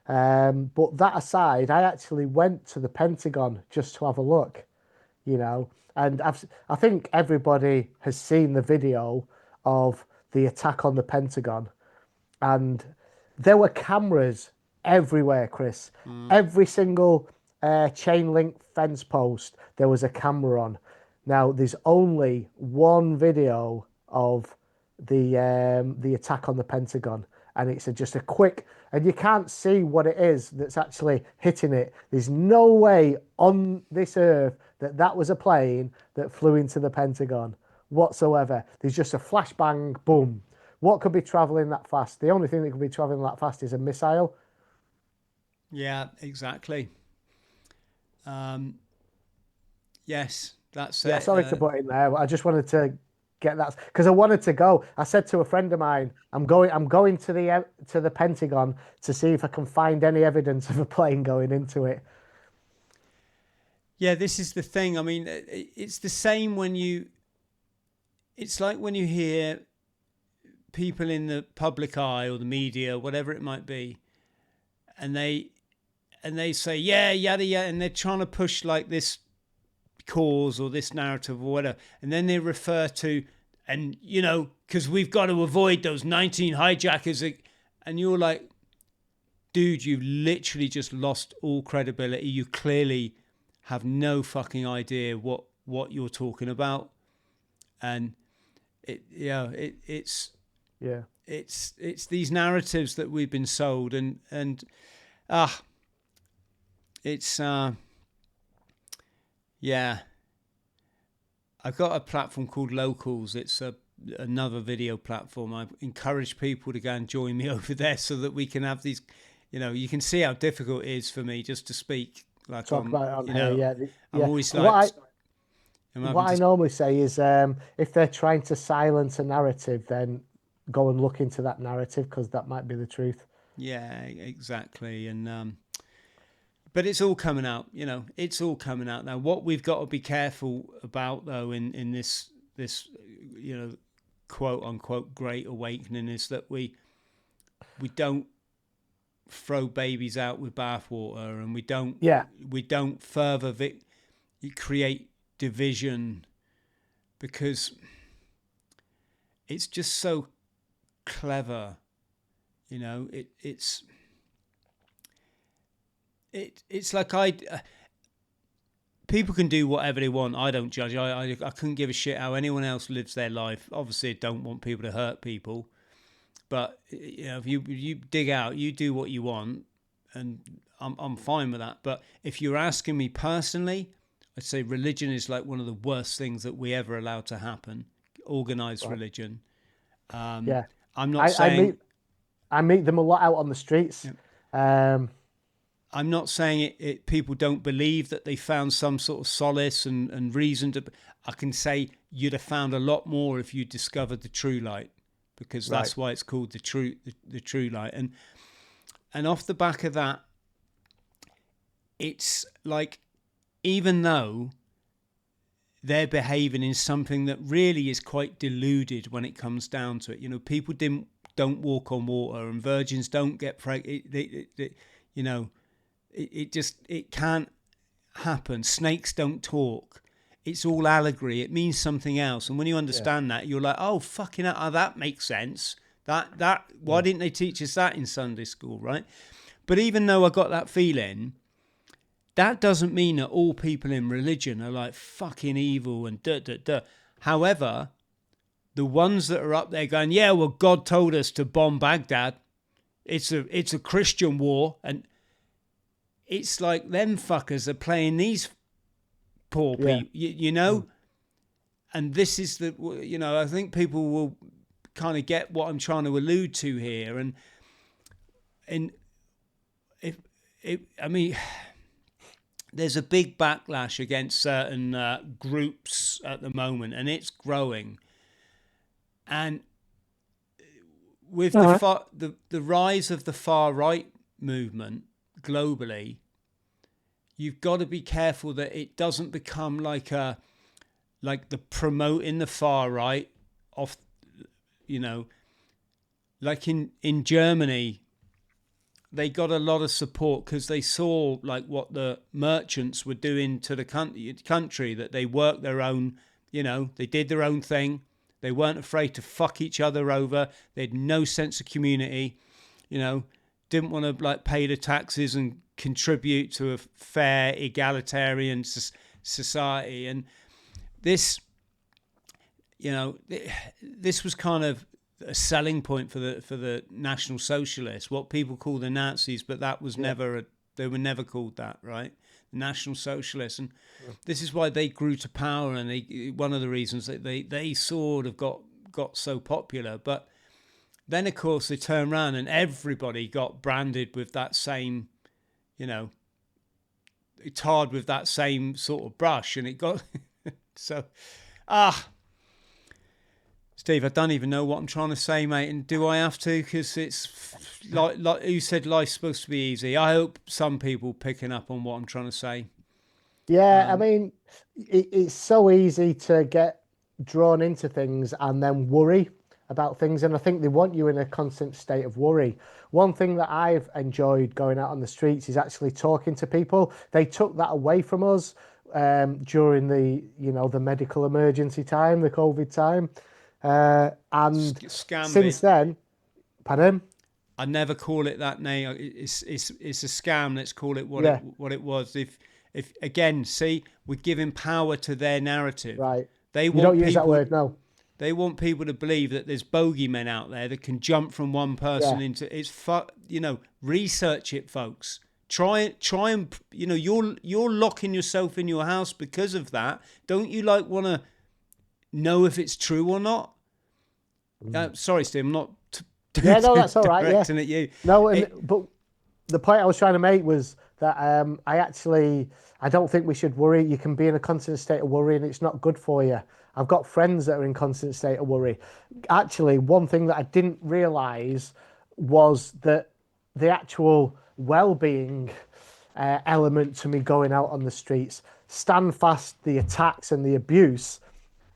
But that aside, I actually went to the Pentagon just to have a look, you know, and I think everybody has seen the video of the attack on the Pentagon, and there were cameras everywhere, Chris. Every single chain link fence post there was a camera on. Now, there's only one video of the attack on the Pentagon, and it's just a quick, and you can't see what it is that's actually hitting it. There's no way on this earth that that was a plane that flew into the Pentagon whatsoever. There's just a flashbang, boom. What could be traveling that fast? The only thing that could be traveling that fast is a missile. Yeah, exactly. Yes, that's Yeah, it. sorry to put it in there, but I just wanted to get that because I wanted to go. I said to a friend of mine, I'm going to the Pentagon to see if I can find any evidence of a plane going into it. Yeah, this is the thing. I mean, it's the same when it's like when you hear people in the public eye or the media, whatever it might be, and they say, yeah, yada, yada, and they're trying to push like this cause or this narrative or whatever. And then they refer to, and you know, because we've got to avoid those 19 hijackers. And you're like, dude, you've literally just lost all credibility. You clearly have no fucking idea what you're talking about. And it's these narratives that we've been sold, and it's yeah. I've got a platform called Locals. It's another video platform. I encourage people to go and join me over there so that we can have these. You know, you can see how difficult it is for me just to speak. Like Talk about it on here, yeah. I'm always like. What I normally say is, if they're trying to silence a narrative, then go and look into that narrative because that might be the truth. Yeah, exactly. And but it's all coming out. You know, it's all coming out now. What we've got to be careful about, though, in this you know, quote unquote great awakening, is that we don't throw babies out with bathwater, and we don't further create division, because it's just so clever, you know. It's like people can do whatever they want. I don't judge. I couldn't give a shit how anyone else lives their life. Obviously, I don't want people to hurt people, but you know, if you dig out, you do what you want, and I'm fine with that. But if you're asking me personally, I'd say religion is like one of the worst things that we ever allowed to happen. Organized religion. Yeah, I'm not saying I meet them a lot out on the streets. Yeah. I'm not saying it. People don't believe that they found some sort of solace and reason to. I can say you'd have found a lot more if you discovered the true light, because that's why it's called the true light. And off the back of that, it's like, even though they're behaving in something that really is quite deluded when it comes down to it. You know, people don't walk on water, and virgins don't get pregnant. You know, it can't happen. Snakes don't talk. It's all allegory. It means something else. And when you understand that, you're like, oh, fucking hell, that makes sense. Why didn't they teach us that in Sunday school, right? But even though I got that feeling, that doesn't mean that all people in religion are like fucking evil and da. However, the ones that are up there going, yeah, well, God told us to bomb Baghdad. It's a Christian war, and it's like them fuckers are playing these poor people, you know. And this is I think people will kind of get what I'm trying to allude to here, and I mean, there's a big backlash against certain groups at the moment, and it's growing. And with the rise of the far right movement globally, you've got to be careful that it doesn't become like the promoting the far right of, you know, like in Germany. They got a lot of support because they saw like what the merchants were doing to the country, that they worked their own, you know, they did their own thing. They weren't afraid to fuck each other over. They had no sense of community, you know, didn't want to like pay the taxes and contribute to a fair egalitarian society. And this, you know, this was kind of a selling point for the National Socialists, what people call the Nazis, but that was they were never called that, right? The National Socialists, and this is why they grew to power, and one of the reasons that they sort of got so popular. But then, of course, they turned around and everybody got branded with that same, you know, tarred with that same sort of brush, and it got so Steve, I don't even know what I'm trying to say, mate, and do I have to? Because it's like you said, life's supposed to be easy. I hope some people picking up on what I'm trying to say. Yeah, I mean, it's so easy to get drawn into things and then worry about things, and I think they want you in a constant state of worry. One thing that I've enjoyed going out on the streets is actually talking to people. They took that away from us during the medical emergency time, the COVID time. And since then, pardon? I never call it that name. It's a scam. Let's call it what it was. If again, see, we're giving power to their narrative. Right. They you don't use that word, no. They want people to believe that there's bogeymen out there that can jump from one person into research it, folks. Try and you're locking yourself in your house because of that. Don't you want to know if it's true or not? Sorry, Steve, I'm not. No, that's all right. Directing at you. No, but the point I was trying to make was that I don't think we should worry. You can be in a constant state of worry, and it's not good for you. I've got friends that are in constant state of worry. Actually, one thing that I didn't realise was that the actual well-being element to me going out on the streets, stand fast the attacks and the abuse.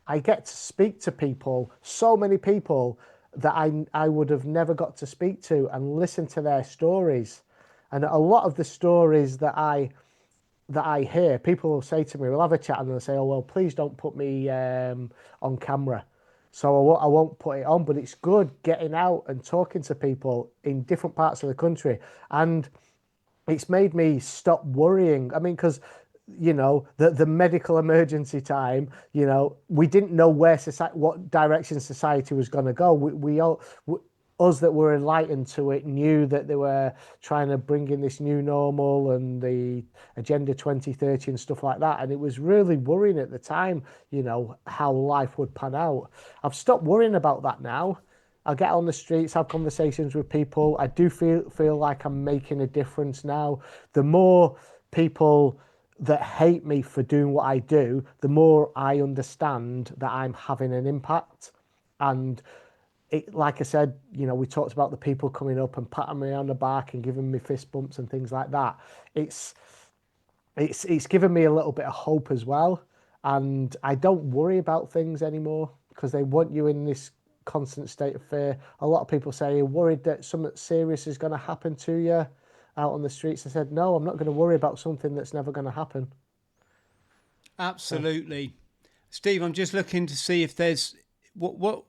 I get to speak to people, so many people that I would have never got to speak to, and listen to their stories. And a lot of the stories that I hear, people will say to me, we'll have a chat and they'll say, oh, well, please don't put me on camera. So I won't put it on, but it's good getting out and talking to people in different parts of the country. And it's made me stop worrying. I mean, because, the medical emergency time, we didn't know what direction society was going to go. Us that were enlightened to it knew that they were trying to bring in this new normal and the Agenda 2030 and stuff like that. And it was really worrying at the time, how life would pan out. I've stopped worrying about that now. I get on the streets, have conversations with people. I do feel like I'm making a difference now. The more people that hate me for doing what I do, the more I understand that I'm having an impact. And like I said, we talked about the people coming up and patting me on the back and giving me fist bumps and things like that. It's given me a little bit of hope as well. And I don't worry about things anymore because they want you in this constant state of fear. A lot of people say, you're worried that something serious is going to happen to you out on the streets. I said, no, I'm not going to worry about something that's never going to happen. Absolutely. Steve, I'm just looking to see if there's what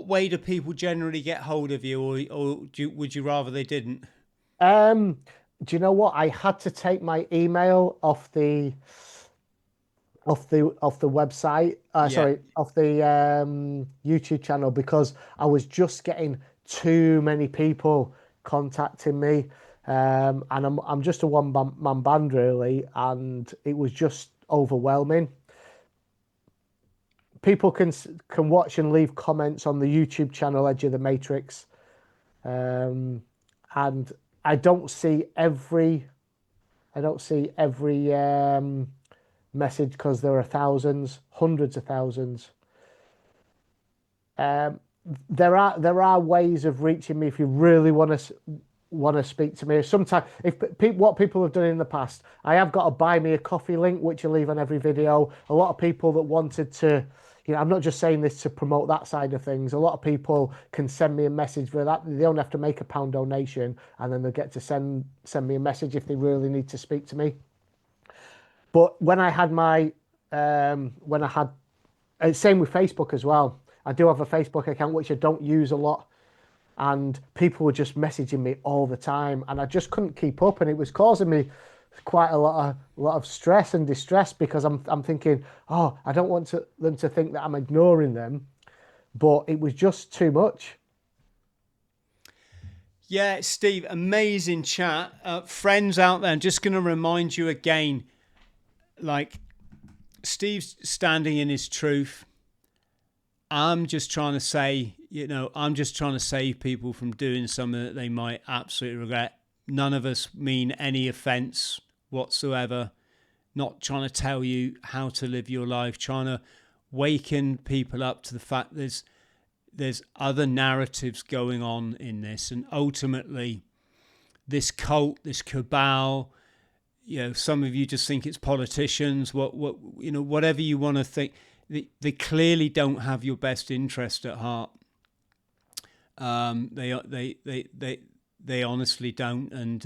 way do people generally get hold of you, or would you rather they didn't? Do you know what? I had to take my email off the website. Off the YouTube channel, because I was just getting too many people contacting me, and I'm just a one-man band really, and it was just overwhelming. People can watch and leave comments on the YouTube channel Edge of the Matrix, and I don't see every message because there are thousands, hundreds of thousands. There are ways of reaching me if you really want to speak to me. Sometimes, what people have done in the past, I have got a buy me a coffee link which I leave on every video. A lot of people that wanted to. I'm not just saying this to promote that side of things. A lot of people can send me a message for that. They don't have to make a £1 donation, and then they get to send me a message if they really need to speak to me. But when I had same with Facebook as well. I do have a Facebook account which I don't use a lot, and people were just messaging me all the time, and I just couldn't keep up, and it was causing me quite a lot of stress and distress because I'm thinking, oh, I don't want them to think that I'm ignoring them, but it was just too much. Yeah, Steve, amazing chat. Friends out there, I'm just going to remind you again, like, Steve's standing in his truth. I'm just trying to say, I'm just trying to save people from doing something that they might absolutely regret. None of us mean any offense whatsoever. Not trying to tell you how to live your life, trying to waken people up to the fact there's other narratives going on in this, and ultimately this cult, this cabal, some of you just think it's politicians, whatever you want to think, they clearly don't have your best interest at heart. They honestly don't,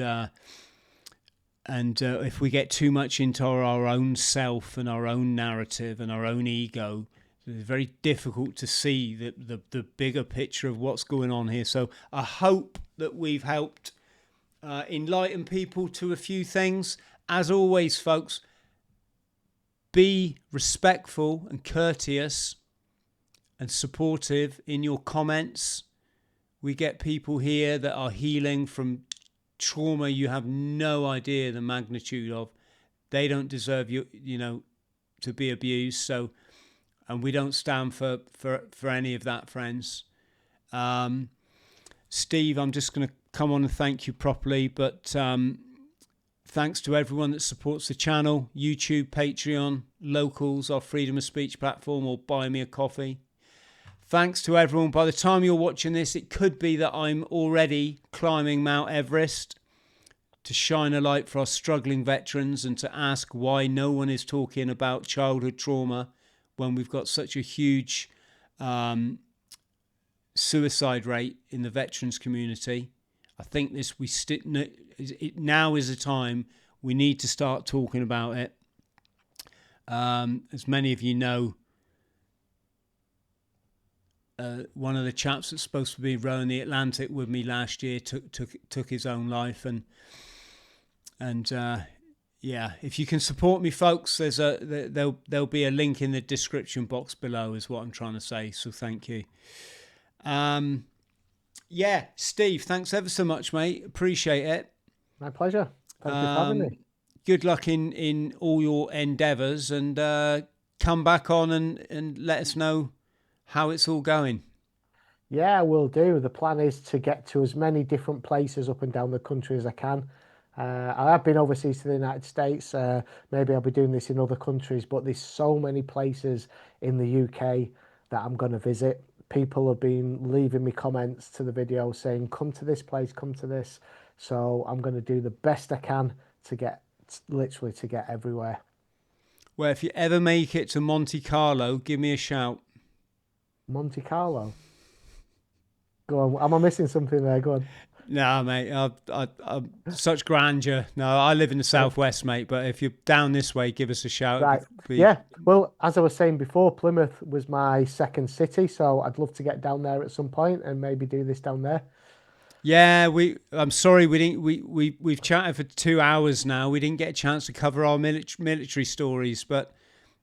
and if we get too much into our own self and our own narrative and our own ego, it's very difficult to see the bigger picture of what's going on here. So I hope that we've helped enlighten people to a few things. As always, folks, be respectful and courteous and supportive in your comments. We get people here that are healing from trauma you have no idea the magnitude of. They don't deserve you to be abused. So, and we don't stand for any of that, friends. Steve, I'm just going to come on and thank you properly, but thanks to everyone that supports the channel, YouTube, Patreon, Locals, our freedom of speech platform, or Buy Me a Coffee. Thanks to everyone. By the time you're watching this, it could be that I'm already climbing Mount Everest to shine a light for our struggling veterans and to ask why no one is talking about childhood trauma when we've got such a huge suicide rate in the veterans community. I think now is the time we need to start talking about it. As many of you know, one of the chaps that's supposed to be rowing the Atlantic with me last year took his own life, and yeah, if you can support me, folks, there'll be a link in the description box below, is what I'm trying to say. So thank you. Yeah, Steve, thanks ever so much, mate. Appreciate it. My pleasure. Thank you for having me. Good luck in all your endeavours, and come back on and let us know how it's all going. Yeah, we'll do. The plan is to get to as many different places up and down the country as I can. I have been overseas to the United States. Maybe I'll be doing this in other countries, but there's so many places in the UK that I'm going to visit. People have been leaving me comments to the video saying, come to this place, come to this. So I'm going to do the best I can to get everywhere. Well, if you ever make it to Monte Carlo, give me a shout. Monte Carlo? Go on, am I missing something there? Go on. No, mate, I'm such grandeur. No, I live in the southwest, mate, but if you're down this way, give us a shout. Right. Yeah, well, as I was saying before, Plymouth was my second city, so I'd love to get down there at some point and maybe do this down there. Yeah, I'm sorry we've chatted for 2 hours now. We didn't get a chance to cover our military stories, but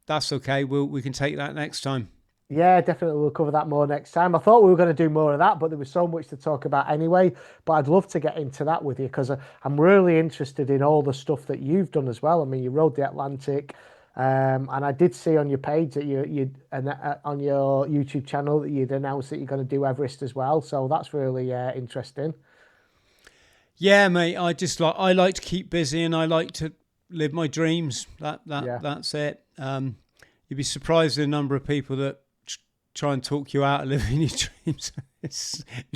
that's okay. We can take that next time. Yeah, definitely. We'll cover that more next time. I thought we were going to do more of that, but there was so much to talk about anyway. But I'd love to get into that with you because I'm really interested in all the stuff that you've done as well. I mean, you rode the Atlantic, and I did see on your page that on your YouTube channel that you'd announced that you're going to do Everest as well. So that's really interesting. Yeah, mate. I like to keep busy and I like to live my dreams. That's it. You'd be surprised at the number of people that try and talk you out of living your dreams.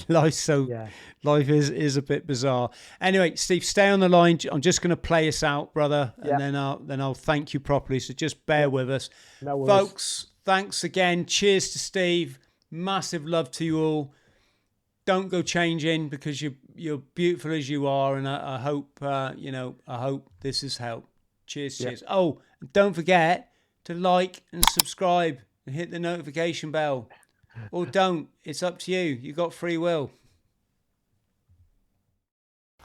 Life is a bit bizarre. Anyway, Steve, stay on the line. I'm just going to play us out, brother, and then I'll thank you properly. So just bear with us, folks. Thanks again. Cheers to Steve. Massive love to you all. Don't go changing because you're beautiful as you are, and I hope I hope this has helped. Cheers. Oh, don't forget to like and subscribe and hit the notification bell, or don't. It's up to you. You got free will.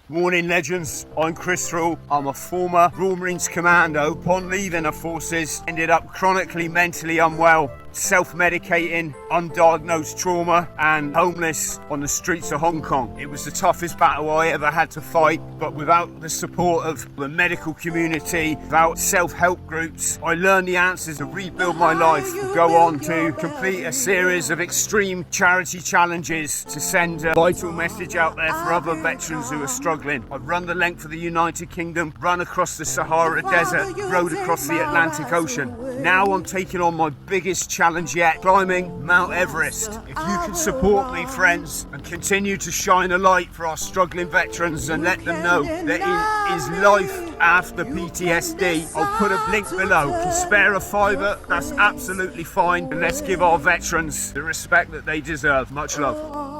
Morning legends, I'm Chris Thrall. I'm a former Royal Marines Commando. Upon leaving the forces, ended up chronically mentally unwell, self-medicating, undiagnosed trauma and homeless on the streets of Hong Kong. It was the toughest battle I ever had to fight, but without the support of the medical community, without self-help groups, I learned the answers to rebuild my life, go on to complete a series of extreme charity challenges to send a vital message out there for other veterans who are struggling. I've run the length of the United Kingdom, run across the Sahara Desert, rode across the Atlantic Ocean. Now I'm taking on my biggest challenge yet, climbing Mount Everest. If you can support me, friends, and continue to shine a light for our struggling veterans and let them know there is life after PTSD, I'll put a link below. Can spare a fiver? That's absolutely fine. And let's give our veterans the respect that they deserve. Much love.